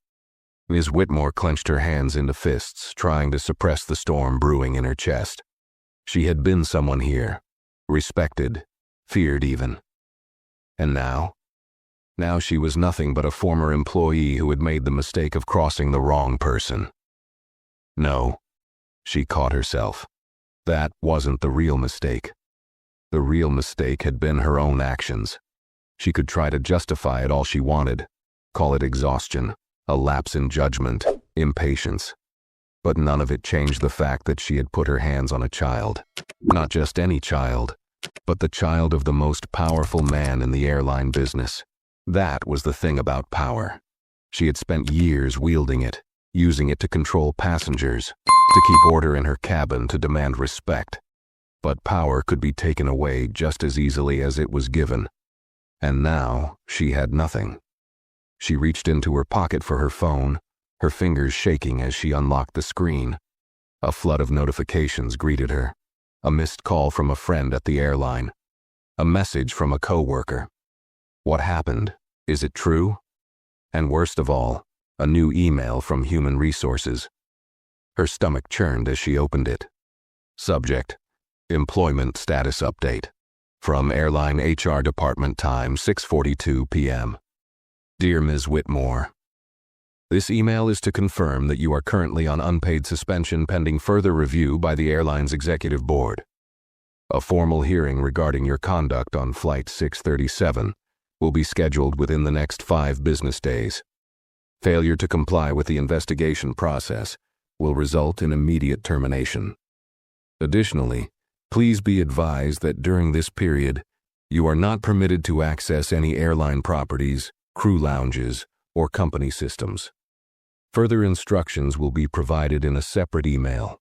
Ms. Whitmore clenched her hands into fists, trying to suppress the storm brewing in her chest. She had been someone here, respected, feared even. And now? Now she was nothing but a former employee who had made the mistake of crossing the wrong person. No, she caught herself. That wasn't the real mistake. The real mistake had been her own actions. She could try to justify it all she wanted, call it exhaustion, a lapse in judgment, impatience. But none of it changed the fact that she had put her hands on a child. Not just any child, but the child of the most powerful man in the airline business. That was the thing about power. She had spent years wielding it, using it to control passengers, to keep order in her cabin, to demand respect. But power could be taken away just as easily as it was given. And now she had nothing. She reached into her pocket for her phone, her fingers shaking as she unlocked the screen. A flood of notifications greeted her. A missed call from a friend at the airline. A message from a coworker. What happened? Is it true? And worst of all, a new email from Human Resources. Her stomach churned as she opened it. Subject: Employment Status Update. From Airline HR Department, time 6:42 p.m. Dear Ms. Whitmore, this email is to confirm that you are currently on unpaid suspension pending further review by the airline's executive board. A formal hearing regarding your conduct on Flight 637 will be scheduled within the next 5 business days. Failure to comply with the investigation process will result in immediate termination. Additionally, please be advised that during this period, you are not permitted to access any airline properties, crew lounges, or company systems. Further instructions will be provided in a separate email.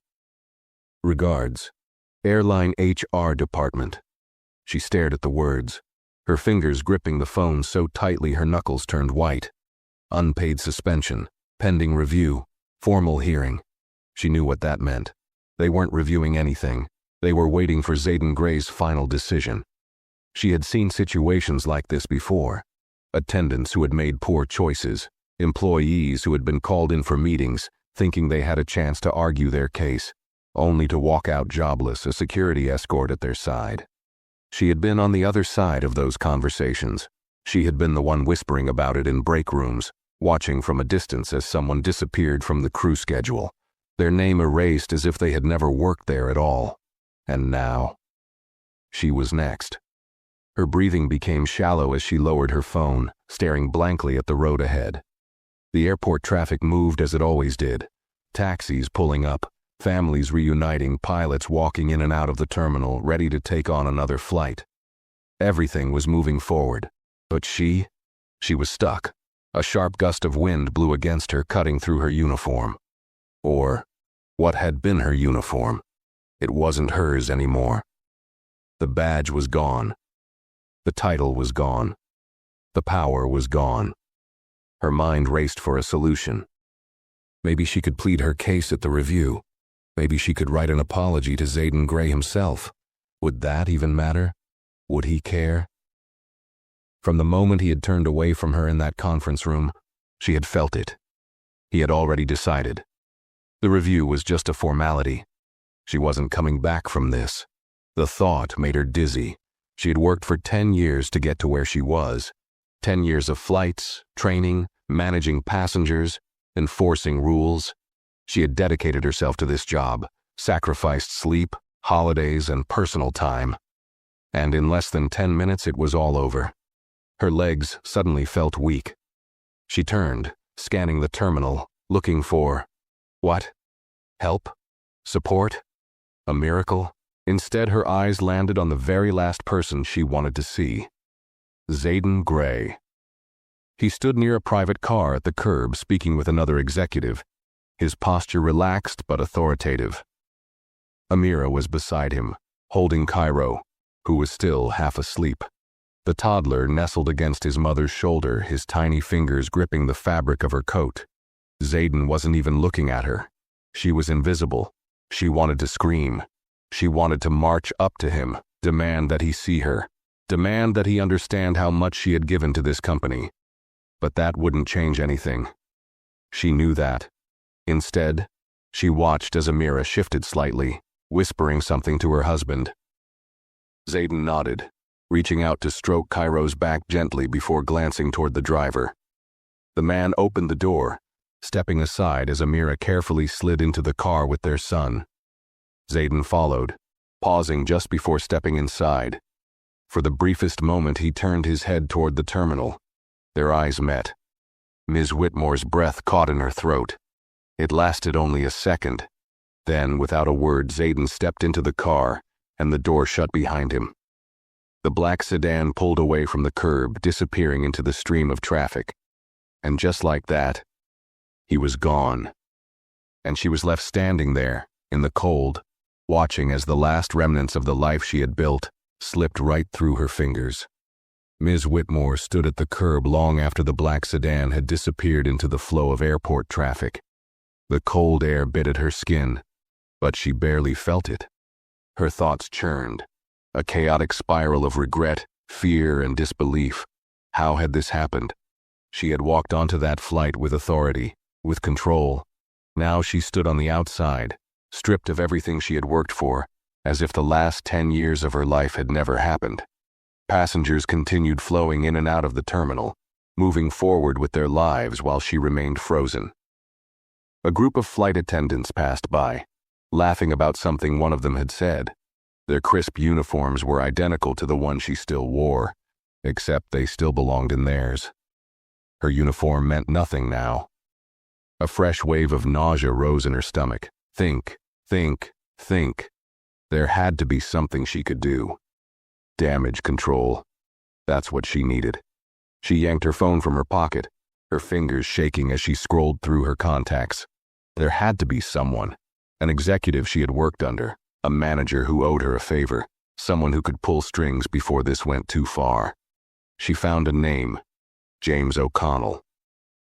Regards, Airline HR Department. She stared at the words, her fingers gripping the phone so tightly her knuckles turned white. Unpaid suspension, pending review, formal hearing. She knew what that meant. They weren't reviewing anything. They were waiting for Zayden Gray's final decision. She had seen situations like this before. Attendants who had made poor choices, employees who had been called in for meetings, thinking they had a chance to argue their case, only to walk out jobless, a security escort at their side. She had been on the other side of those conversations. She had been the one whispering about it in break rooms, watching from a distance as someone disappeared from the crew schedule, their name erased as if they had never worked there at all. And now, she was next. Her breathing became shallow as she lowered her phone, staring blankly at the road ahead. The airport traffic moved as it always did. Taxis pulling up, families reuniting, pilots walking in and out of the terminal, ready to take on another flight. Everything was moving forward, but she was stuck. A sharp gust of wind blew against her, cutting through her uniform. Or, what had been her uniform. It wasn't hers anymore. The badge was gone. The title was gone. The power was gone. Her mind raced for a solution. Maybe she could plead her case at the review. Maybe she could write an apology to Zayden Gray himself. Would that even matter? Would he care? From the moment he had turned away from her in that conference room, she had felt it. He had already decided. The review was just a formality. She wasn't coming back from this. The thought made her dizzy. She had worked for 10 years to get to where she was. 10 years of flights, training, managing passengers, enforcing rules. She had dedicated herself to this job, sacrificed sleep, holidays, and personal time. And in less than 10 minutes, it was all over. Her legs suddenly felt weak. She turned, scanning the terminal, looking for... what? Help? Support? A miracle? Instead, her eyes landed on the very last person she wanted to see. Zayden Gray. He stood near a private car at the curb, speaking with another executive, his posture relaxed but authoritative. Amira was beside him, holding Cairo, who was still half asleep. The toddler nestled against his mother's shoulder, his tiny fingers gripping the fabric of her coat. Zayden wasn't even looking at her. She was invisible. She wanted to scream. She wanted to march up to him, demand that he see her, demand that he understand how much she had given to this company. But that wouldn't change anything. She knew that. Instead, she watched as Amira shifted slightly, whispering something to her husband. Zayden nodded, reaching out to stroke Cairo's back gently before glancing toward the driver. The man opened the door, stepping aside as Amira carefully slid into the car with their son. Zayden followed, pausing just before stepping inside. For the briefest moment, he turned his head toward the terminal. Their eyes met. Ms. Whitmore's breath caught in her throat. It lasted only a second. Then, without a word, Zayden stepped into the car, and the door shut behind him. The black sedan pulled away from the curb, disappearing into the stream of traffic. And just like that, he was gone. And she was left standing there, in the cold, watching as the last remnants of the life she had built slipped right through her fingers. Ms. Whitmore stood at the curb long after the black sedan had disappeared into the flow of airport traffic. The cold air bit at her skin, but she barely felt it. Her thoughts churned, a chaotic spiral of regret, fear, and disbelief. How had this happened? She had walked onto that flight with authority, with control. Now she stood on the outside, stripped of everything she had worked for, as if the last 10 years of her life had never happened. Passengers continued flowing in and out of the terminal, moving forward with their lives while she remained frozen. A group of flight attendants passed by, laughing about something one of them had said. Their crisp uniforms were identical to the one she still wore, except they still belonged in theirs. Her uniform meant nothing now. A fresh wave of nausea rose in her stomach. Think. There had to be something she could do. Damage control. That's what she needed. She yanked her phone from her pocket, her fingers shaking as she scrolled through her contacts. There had to be someone, an executive she had worked under, a manager who owed her a favor, someone who could pull strings before this went too far. She found a name, James O'Connell.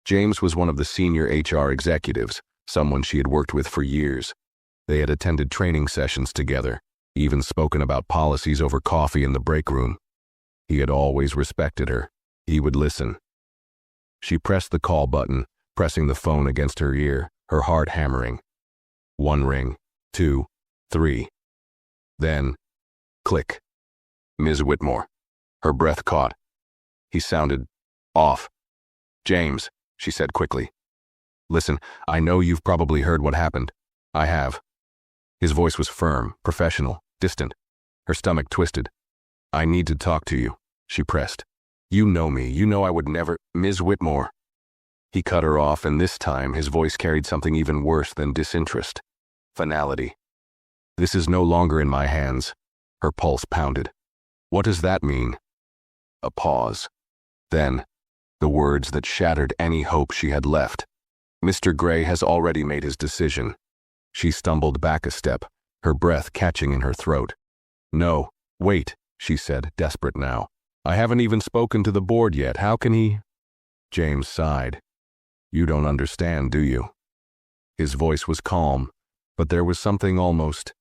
James was one of the senior HR executives, someone she had worked with for years. They had attended training sessions together, even spoken about policies over coffee in the break room. He had always respected her. He would listen. She pressed the call button, pressing the phone against her ear, her heart hammering. 1 ring, 2, 3. Then, click. Ms. Whitmore. Her breath caught. He sounded off. James, she said quickly. Listen, I know you've probably heard what happened. I have. His voice was firm, professional, distant. Her stomach twisted. I need to talk to you, she pressed. You know me, you know I would never— Ms. Whitmore. He cut her off, and this time his voice carried something even worse than disinterest. Finality. This is no longer in my hands. Her pulse pounded. What does that mean? A pause. Then, the words that shattered any hope she had left. Mr. Gray has already made his decision. She stumbled back a step, her breath catching in her throat. No, wait, she said, desperate now. I haven't even spoken to the board yet. How can he— James sighed. You don't understand, do you? His voice was calm, but there was something almost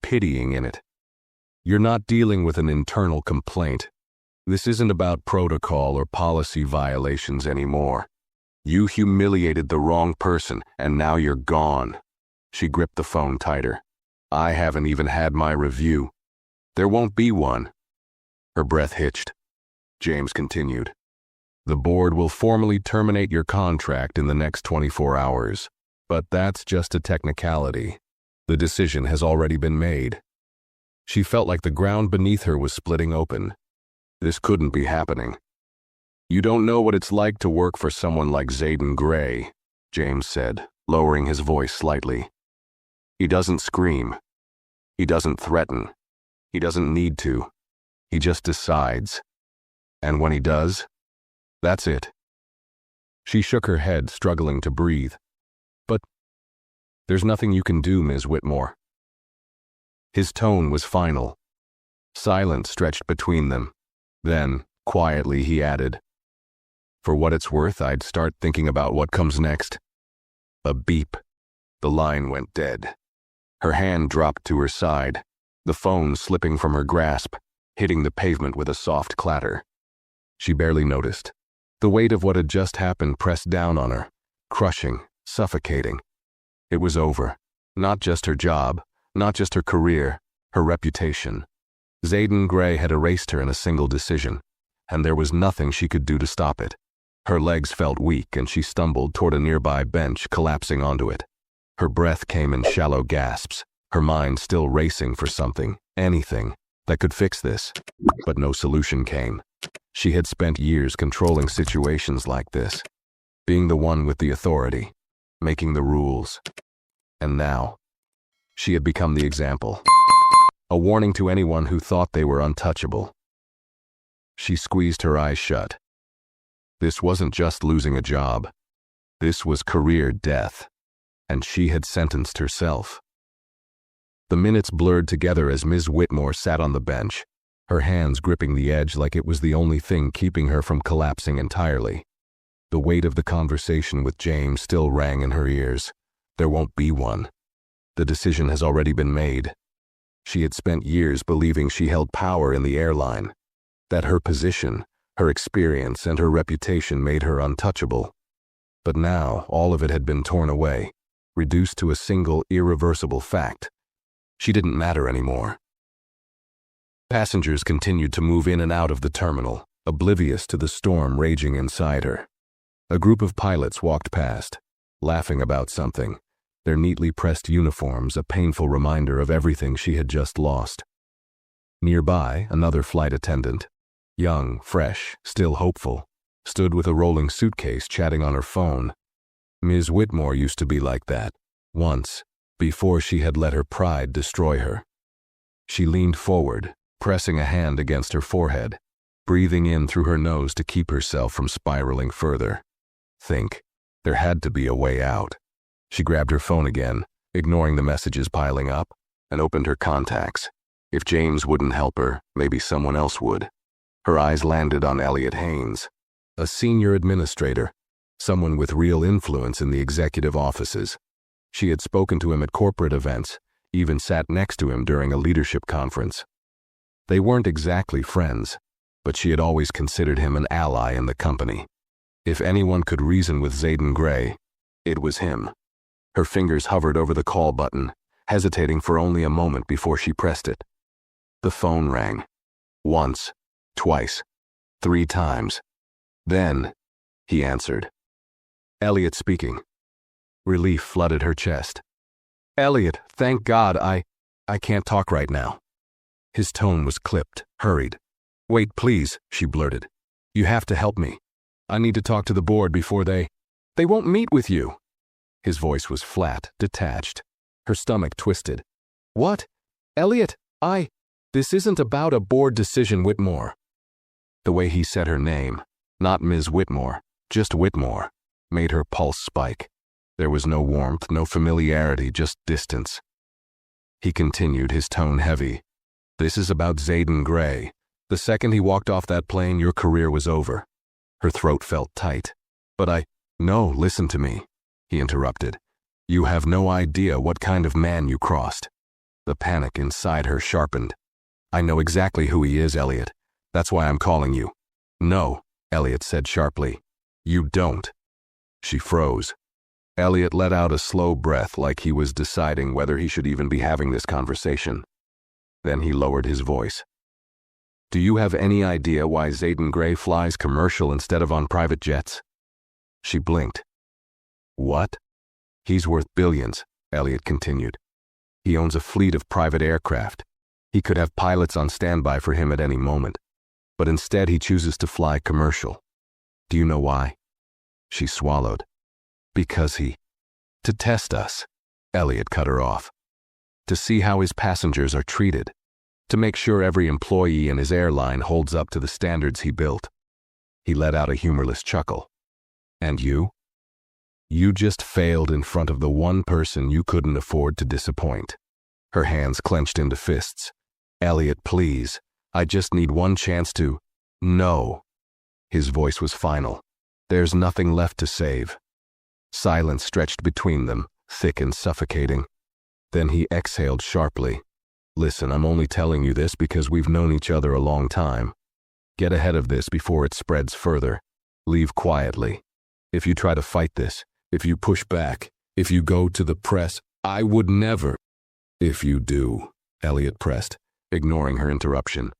pitying in it. You're not dealing with an internal complaint. This isn't about protocol or policy violations anymore. You humiliated the wrong person, and now you're gone. She gripped the phone tighter. I haven't even had my review. There won't be one. Her breath hitched. James continued. The board will formally terminate your contract in the next 24 hours, but that's just a technicality. The decision has already been made. She felt like the ground beneath her was splitting open. This couldn't be happening. You don't know what it's like to work for someone like Zayden Gray, James said, lowering his voice slightly. He doesn't scream. He doesn't threaten. He doesn't need to. He just decides. And when he does, that's it. She shook her head, struggling to breathe. But there's nothing you can do, Ms. Whitmore. His tone was final. Silence stretched between them. Then, quietly, he added, For what it's worth, I'd start thinking about what comes next. A beep. The line went dead. Her hand dropped to her side, the phone slipping from her grasp, hitting the pavement with a soft clatter. She barely noticed. The weight of what had just happened pressed down on her, crushing, suffocating. It was over. Not just her job, not just her career, her reputation. Zayden Gray had erased her in a single decision, and there was nothing she could do to stop it. Her legs felt weak, and she stumbled toward a nearby bench, collapsing onto it. Her breath came in shallow gasps, her mind still racing for something, anything, that could fix this. But no solution came. She had spent years controlling situations like this, being the one with the authority, making the rules. And now, she had become the example. A warning to anyone who thought they were untouchable. She squeezed her eyes shut. This wasn't just losing a job. This was career death. And she had sentenced herself. The minutes blurred together as Ms. Whitmore sat on the bench, her hands gripping the edge like it was the only thing keeping her from collapsing entirely. The weight of the conversation with James still rang in her ears. There won't be one. The decision has already been made. She had spent years believing she held power in the airline, that her position, her experience, and her reputation made her untouchable. But now all of it had been torn away, reduced to a single irreversible fact. She didn't matter anymore. Passengers continued to move in and out of the terminal, oblivious to the storm raging inside her. A group of pilots walked past, laughing about something, their neatly pressed uniforms a painful reminder of everything she had just lost. Nearby, another flight attendant, young, fresh, still hopeful, stood with a rolling suitcase chatting on her phone. Ms. Whitmore used to be like that, once, before she had let her pride destroy her. She leaned forward, pressing a hand against her forehead, breathing in through her nose to keep herself from spiraling further. There had to be a way out. She grabbed her phone again, ignoring the messages piling up, and opened her contacts. If James wouldn't help her, maybe someone else would. Her eyes landed on Elliot Haynes, a senior administrator, someone with real influence in the executive offices. She had spoken to him at corporate events, even sat next to him during a leadership conference. They weren't exactly friends, but she had always considered him an ally in the company. If anyone could reason with Zayden Gray, it was him. Her fingers hovered over the call button, hesitating for only a moment before she pressed it. The phone rang. Once, twice, 3 times. Then, he answered. Elliot speaking. Relief flooded her chest. Elliot, thank God, I can't talk right now. His tone was clipped, hurried. Wait, please, she blurted. You have to help me. I need to talk to the board before they won't meet with you. His voice was flat, detached. Her stomach twisted. What? Elliot, this isn't about a board decision, Whitmore. The way he said her name, not Ms. Whitmore, just Whitmore, made her pulse spike. There was no warmth, no familiarity, just distance. He continued, his tone heavy. This is about Zayden Gray. The second he walked off that plane, your career was over. Her throat felt tight. But No, listen to me, he interrupted. You have no idea what kind of man you crossed. The panic inside her sharpened. I know exactly who he is, Elliot. That's why I'm calling you. No, Elliot said sharply. You don't. She froze. Elliot let out a slow breath like he was deciding whether he should even be having this conversation. Then he lowered his voice. Do you have any idea why Zayden Gray flies commercial instead of on private jets? She blinked. What? He's worth billions, Elliot continued. He owns a fleet of private aircraft. He could have pilots on standby for him at any moment. But instead he chooses to fly commercial. Do you know why? She swallowed. Because to test us, Elliot cut her off. To see how his passengers are treated. To make sure every employee in his airline holds up to the standards he built. He let out a humorless chuckle. And you? You just failed in front of the one person you couldn't afford to disappoint. Her hands clenched into fists. Elliot, please. I just need one chance to... No. His voice was final. There's nothing left to save. Silence stretched between them, thick and suffocating. Then he exhaled sharply. Listen, I'm only telling you this because we've known each other a long time. Get ahead of this before it spreads further. Leave quietly. If you try to fight this, if you push back, if you go to the press, I would never. If you do, Elliot pressed, ignoring her interruption.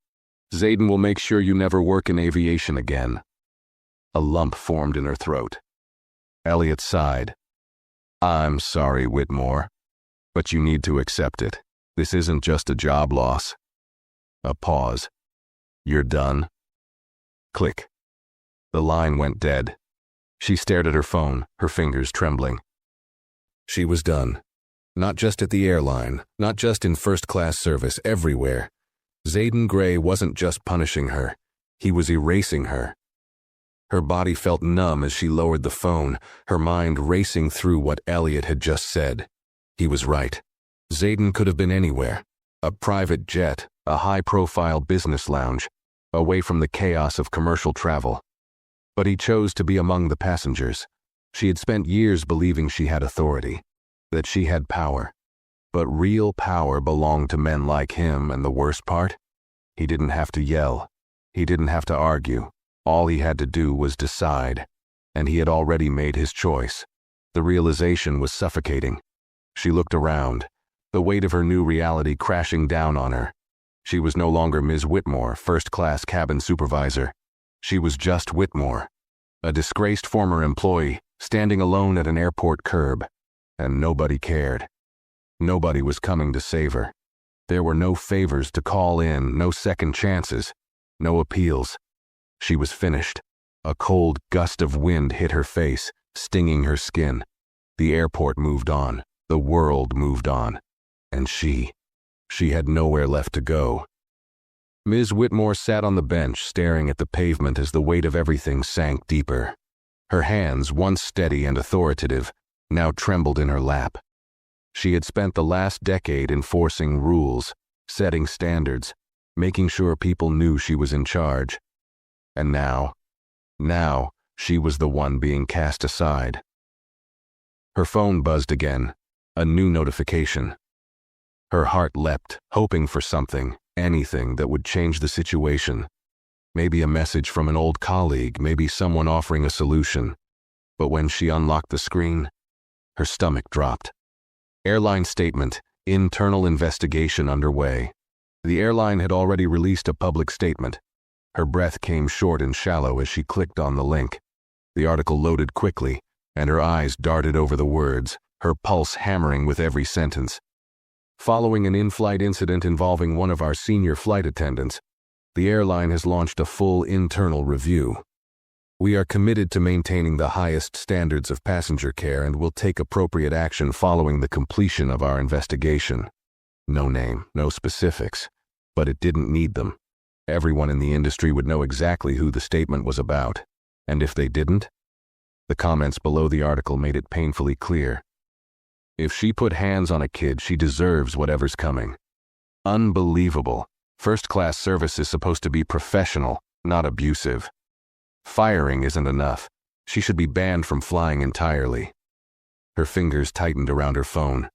Zayden will make sure you never work in aviation again. A lump formed in her throat. Elliot sighed. I'm sorry, Whitmore. But you need to accept it. This isn't just a job loss. A pause. You're done. Click. The line went dead. She stared at her phone, her fingers trembling. She was done. Not just at the airline, not just in first-class service, everywhere. Zayden Gray wasn't just punishing her. He was erasing her. Her body felt numb as she lowered the phone, her mind racing through what Elliot had just said. He was right. Zayden could have been anywhere. A private jet, a high-profile business lounge, away from the chaos of commercial travel. But he chose to be among the passengers. She had spent years believing she had authority, that she had power. But real power belonged to men like him, and the worst part? He didn't have to yell. He didn't have to argue. All he had to do was decide, and he had already made his choice. The realization was suffocating. She looked around, the weight of her new reality crashing down on her. She was no longer Ms. Whitmore, first-class cabin supervisor. She was just Whitmore, a disgraced former employee, standing alone at an airport curb, and nobody cared. Nobody was coming to save her. There were no favors to call in, no second chances, no appeals. She was finished. A cold gust of wind hit her face, stinging her skin. The airport moved on. The world moved on. And she had nowhere left to go. Ms. Whitmore sat on the bench, staring at the pavement as the weight of everything sank deeper. Her hands, once steady and authoritative, now trembled in her lap. She had spent the last decade enforcing rules, setting standards, making sure people knew she was in charge. And now she was the one being cast aside. Her phone buzzed again, a new notification. Her heart leapt, hoping for something, anything that would change the situation. Maybe a message from an old colleague, maybe someone offering a solution. But when she unlocked the screen, her stomach dropped. Airline statement, internal investigation underway. The airline had already released a public statement. Her breath came short and shallow as she clicked on the link. The article loaded quickly, and her eyes darted over the words, her pulse hammering with every sentence. Following an in-flight incident involving one of our senior flight attendants, the airline has launched a full internal review. We are committed to maintaining the highest standards of passenger care and will take appropriate action following the completion of our investigation. No name, no specifics, but it didn't need them. Everyone in the industry would know exactly who the statement was about, and if they didn't, the comments below the article made it painfully clear. If she put hands on a kid, she deserves whatever's coming. Unbelievable. First-class service is supposed to be professional, not abusive. Firing isn't enough. She should be banned from flying entirely. Her fingers tightened around her phone.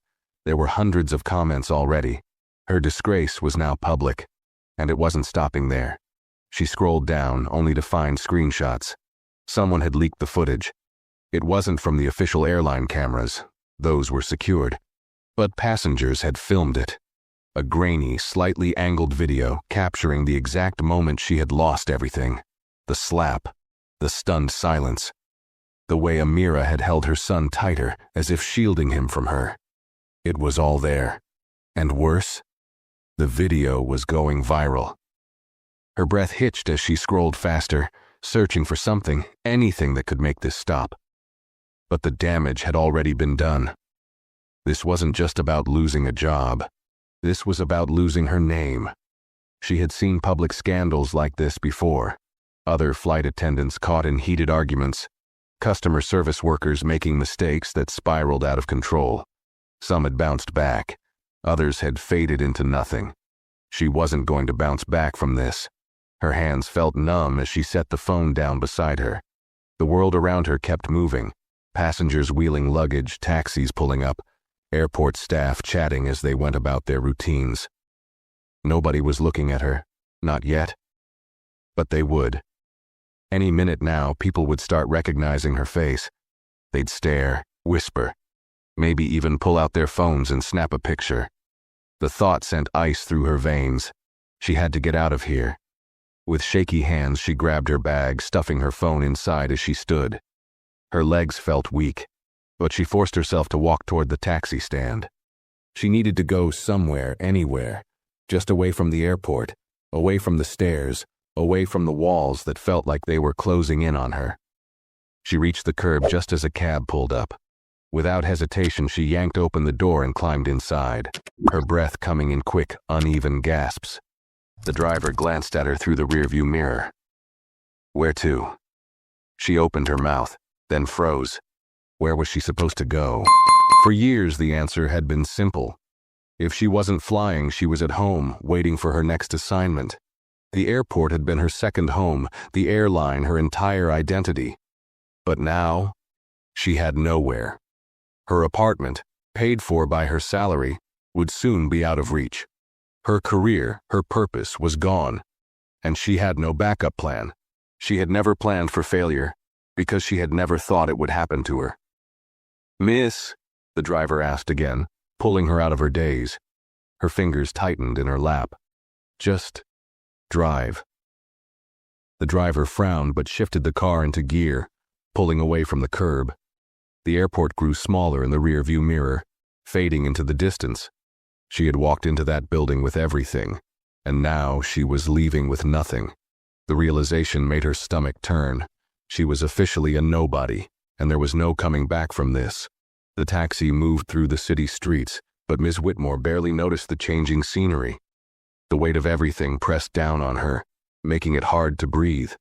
There were hundreds of comments already. Her disgrace was now public. And it wasn't stopping there. She scrolled down, only to find screenshots. Someone had leaked the footage. It wasn't from the official airline cameras. Those were secured. But passengers had filmed it. A grainy, slightly angled video capturing the exact moment she had lost everything. The slap. The stunned silence. The way Amira had held her son tighter, as if shielding him from her. It was all there. And worse, the video was going viral. Her breath hitched as she scrolled faster, searching for something, anything that could make this stop. But the damage had already been done. This wasn't just about losing a job. This was about losing her name. She had seen public scandals like this before. Other flight attendants caught in heated arguments. Customer service workers making mistakes that spiraled out of control. Some had bounced back. Others had faded into nothing. She wasn't going to bounce back from this. Her hands felt numb as she set the phone down beside her. The world around her kept moving. Passengers wheeling luggage, taxis pulling up, airport staff chatting as they went about their routines. Nobody was looking at her, not yet. But they would. Any minute now, people would start recognizing her face. They'd stare, whisper, maybe even pull out their phones and snap a picture. The thought sent ice through her veins. She had to get out of here. With shaky hands, she grabbed her bag, stuffing her phone inside as she stood. Her legs felt weak, but she forced herself to walk toward the taxi stand. She needed to go somewhere, anywhere, just away from the airport, away from the stairs, away from the walls that felt like they were closing in on her. She reached the curb just as a cab pulled up. Without hesitation, she yanked open the door and climbed inside, her breath coming in quick, uneven gasps. The driver glanced at her through the rearview mirror. Where to? She opened her mouth, then froze. Where was she supposed to go? For years, the answer had been simple. If she wasn't flying, she was at home, waiting for her next assignment. The airport had been her second home, the airline her entire identity. But now, she had nowhere. Her apartment, paid for by her salary, would soon be out of reach. Her career, her purpose, was gone. And she had no backup plan. She had never planned for failure, because she had never thought it would happen to her. "Miss?" the driver asked again, pulling her out of her daze. Her fingers tightened in her lap. "Just drive." The driver frowned but shifted the car into gear, pulling away from the curb. The airport grew smaller in the rearview mirror, fading into the distance. She had walked into that building with everything, and now she was leaving with nothing. The realization made her stomach turn. She was officially a nobody, and there was no coming back from this. The taxi moved through the city streets, but Ms. Whitmore barely noticed the changing scenery. The weight of everything pressed down on her, making it hard to breathe.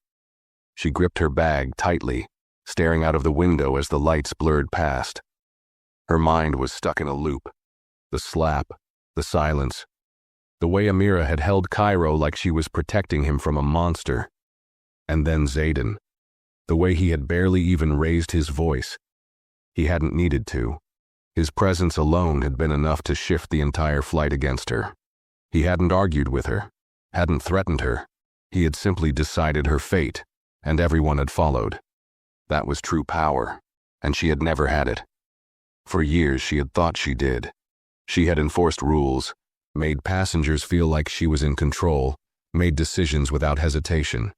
She gripped her bag tightly, staring out of the window as the lights blurred past. Her mind was stuck in a loop. The slap, the silence, the way Amira had held Cairo like she was protecting him from a monster. And then Zayden, the way he had barely even raised his voice. He hadn't needed to. His presence alone had been enough to shift the entire flight against her. He hadn't argued with her, hadn't threatened her. He had simply decided her fate, and everyone had followed. That was true power, and she had never had it. For years she had thought she did. She had enforced rules, made passengers feel like she was in control, made decisions without hesitation.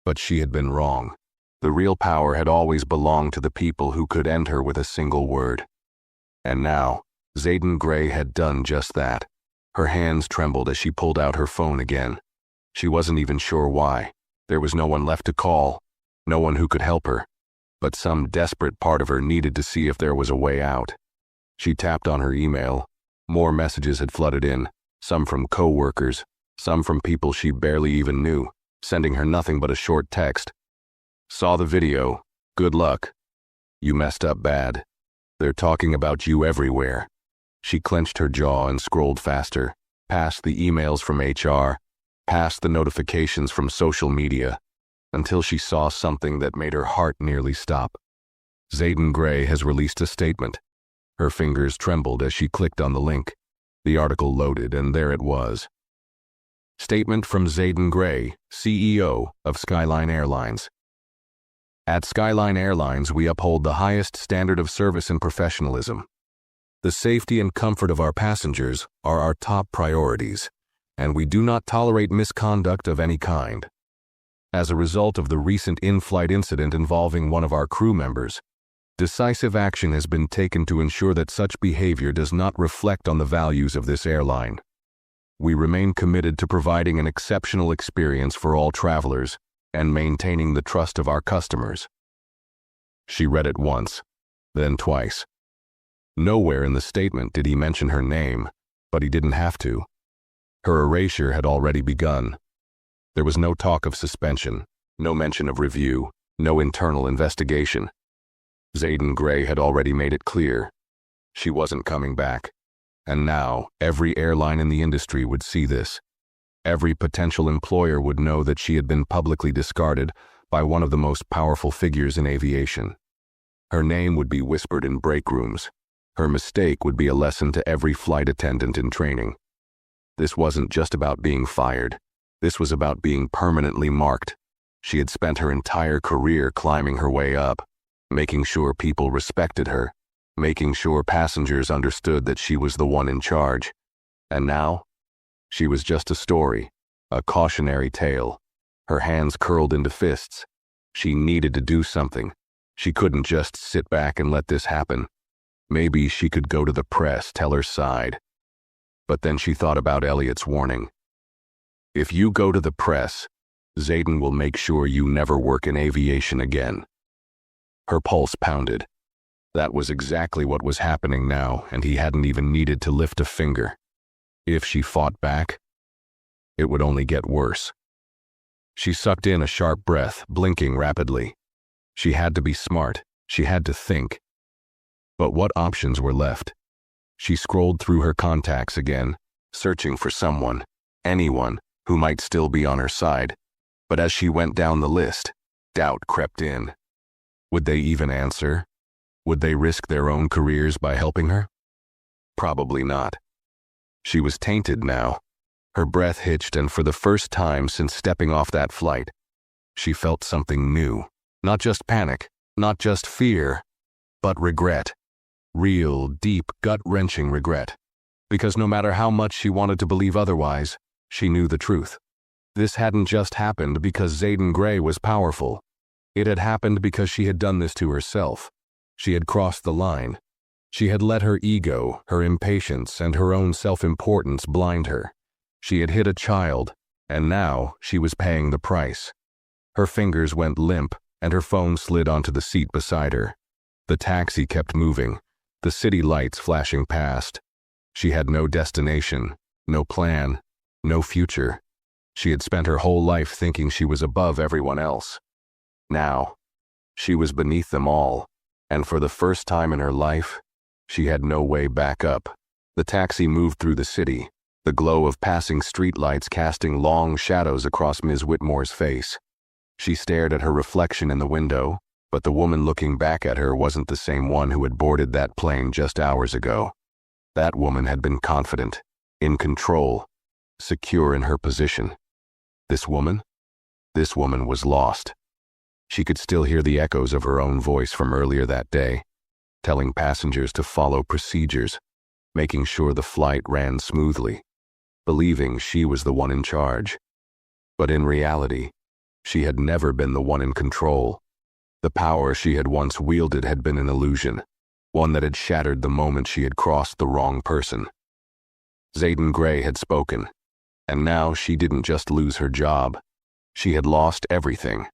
But she had been wrong. The real power had always belonged to the people who could end her with a single word. And now, Zayden Gray had done just that. Her hands trembled as she pulled out her phone again. She wasn't even sure why. There was no one left to call, no one who could help her. But some desperate part of her needed to see if there was a way out. She tapped on her email. More messages had flooded in, some from co-workers, some from people she barely even knew, sending her nothing but a short text. "Saw the video. Good luck. You messed up bad. They're talking about you everywhere." She clenched her jaw and scrolled faster, past the emails from HR, past the notifications from social media, until she saw something that made her heart nearly stop. Zayden Gray has released a statement. Her fingers trembled as she clicked on the link. The article loaded, and there it was. Statement from Zayden Gray, CEO of Skyline Airlines. At Skyline Airlines, we uphold the highest standard of service and professionalism. The safety and comfort of our passengers are our top priorities, and we do not tolerate misconduct of any kind. As a result of the recent in-flight incident involving one of our crew members, decisive action has been taken to ensure that such behavior does not reflect on the values of this airline. We remain committed to providing an exceptional experience for all travelers and maintaining the trust of our customers. She read it once, then twice. Nowhere in the statement did he mention her name, but he didn't have to. Her erasure had already begun. There was no talk of suspension, no mention of review, no internal investigation. Zayden Gray had already made it clear. She wasn't coming back. And now, every airline in the industry would see this. Every potential employer would know that she had been publicly discarded by one of the most powerful figures in aviation. Her name would be whispered in break rooms. Her mistake would be a lesson to every flight attendant in training. This wasn't just about being fired. This was about being permanently marked. She had spent her entire career climbing her way up, making sure people respected her, making sure passengers understood that she was the one in charge. And now, she was just a story, a cautionary tale. Her hands curled into fists. She needed to do something. She couldn't just sit back and let this happen. Maybe she could go to the press, tell her side, But then she thought about Elliot's warning. If you go to the press, Zayden will make sure you never work in aviation again. Her pulse pounded. That was exactly what was happening now, and he hadn't even needed to lift a finger. If she fought back, it would only get worse. She sucked in a sharp breath, blinking rapidly. She had to be smart. She had to think. But what options were left? She scrolled through her contacts again, searching for someone, anyone, who might still be on her side. But as she went down the list, doubt crept in. Would they even answer? Would they risk their own careers by helping her? Probably not. She was tainted now. Her breath hitched, and for the first time since stepping off that flight, she felt something new. Not just panic, not just fear, but regret. Real, deep, gut-wrenching regret. Because no matter how much she wanted to believe otherwise, she knew the truth. This hadn't just happened because Zayden Gray was powerful. It had happened because she had done this to herself. She had crossed the line. She had let her ego, her impatience, and her own self-importance blind her. She had hit a child, and now she was paying the price. Her fingers went limp, and her phone slid onto the seat beside her. The taxi kept moving, the city lights flashing past. She had no destination, no plan, no future. She had spent her whole life thinking she was above everyone else. Now, she was beneath them all, and for the first time in her life, she had no way back up. The taxi moved through the city, the glow of passing streetlights casting long shadows across Ms. Whitmore's face. She stared at her reflection in the window, but the woman looking back at her wasn't the same one who had boarded that plane just hours ago. That woman had been confident, in control, secure in her position. This woman was lost. She could still hear the echoes of her own voice from earlier that day, telling passengers to follow procedures, making sure the flight ran smoothly, believing she was the one in charge. But in reality, she had never been the one in control. The power she had once wielded had been an illusion, one that had shattered the moment she had crossed the wrong person. Zayden Gray had spoken, and now she didn't just lose her job. She had lost everything.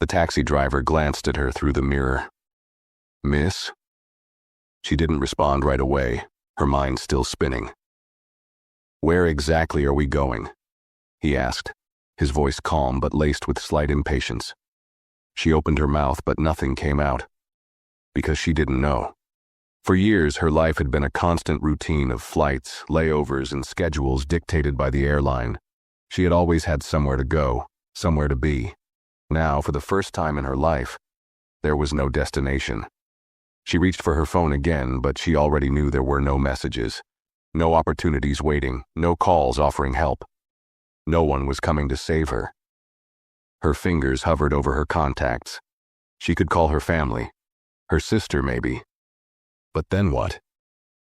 The taxi driver glanced at her through the mirror. "Miss?" She didn't respond right away, her mind still spinning. "Where exactly are we going?" he asked, his voice calm but laced with slight impatience. She opened her mouth, but nothing came out. Because she didn't know. For years, her life had been a constant routine of flights, layovers, and schedules dictated by the airline. She had always had somewhere to go, somewhere to be. Now, for the first time in her life, there was no destination. She reached for her phone again, but she already knew there were no messages, no opportunities waiting, no calls offering help. No one was coming to save her. Her fingers hovered over her contacts. She could call her family, her sister maybe. But then what?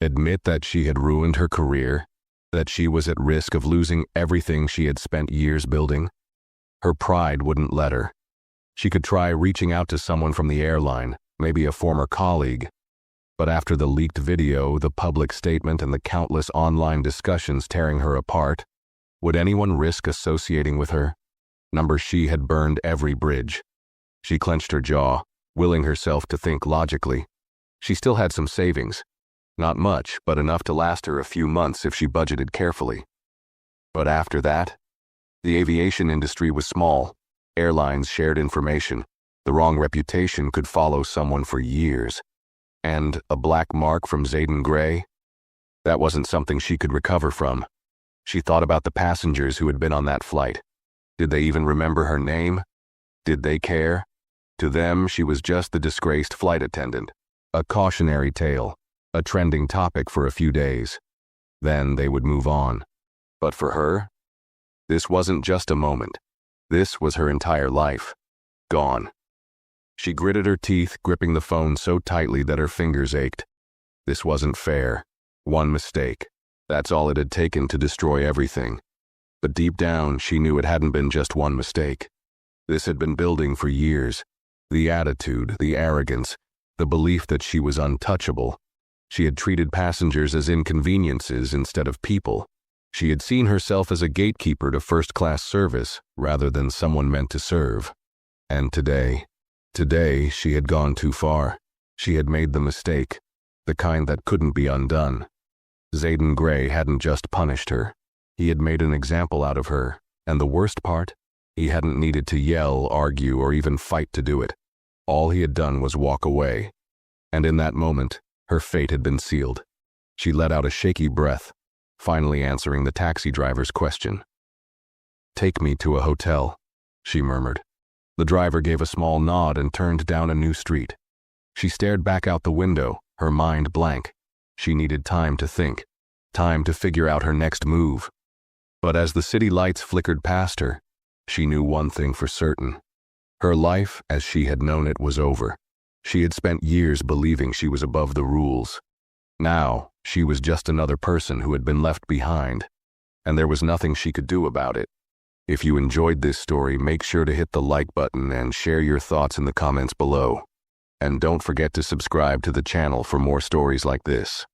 Admit that she had ruined her career, that she was at risk of losing everything she had spent years building? Her pride wouldn't let her. She could try reaching out to someone from the airline, maybe a former colleague. But after the leaked video, the public statement, and the countless online discussions tearing her apart, would anyone risk associating with her? She had burned every bridge. She clenched her jaw, willing herself to think logically. She still had some savings. Not much, but enough to last her a few months if she budgeted carefully. But after that, the aviation industry was small. Airlines shared information. The wrong reputation could follow someone for years. And a black mark from Zayden Gray? That wasn't something she could recover from. She thought about the passengers who had been on that flight. Did they even remember her name? Did they care? To them, she was just the disgraced flight attendant. A cautionary tale, a trending topic for a few days. Then they would move on. But for her, this wasn't just a moment. This was her entire life. Gone. She gritted her teeth, gripping the phone so tightly that her fingers ached. This wasn't fair. One mistake. That's all it had taken to destroy everything. But deep down, she knew it hadn't been just one mistake. This had been building for years. The attitude, the arrogance, the belief that she was untouchable. She had treated passengers as inconveniences instead of people. She had seen herself as a gatekeeper to first-class service rather than someone meant to serve. And today she had gone too far. She had made the mistake, the kind that couldn't be undone. Zayden Gray hadn't just punished her. He had made an example out of her, and the worst part? He hadn't needed to yell, argue, or even fight to do it. All he had done was walk away. And in that moment, her fate had been sealed. She let out a shaky breath, finally answering the taxi driver's question. "Take me to a hotel," she murmured. The driver gave a small nod and turned down a new street. She stared back out the window, her mind blank. She needed time to think, time to figure out her next move. But as the city lights flickered past her, she knew one thing for certain. Her life, as she had known it, was over. She had spent years believing she was above the rules. Now, she was just another person who had been left behind, and there was nothing she could do about it. If you enjoyed this story, make sure to hit the like button and share your thoughts in the comments below. And don't forget to subscribe to the channel for more stories like this.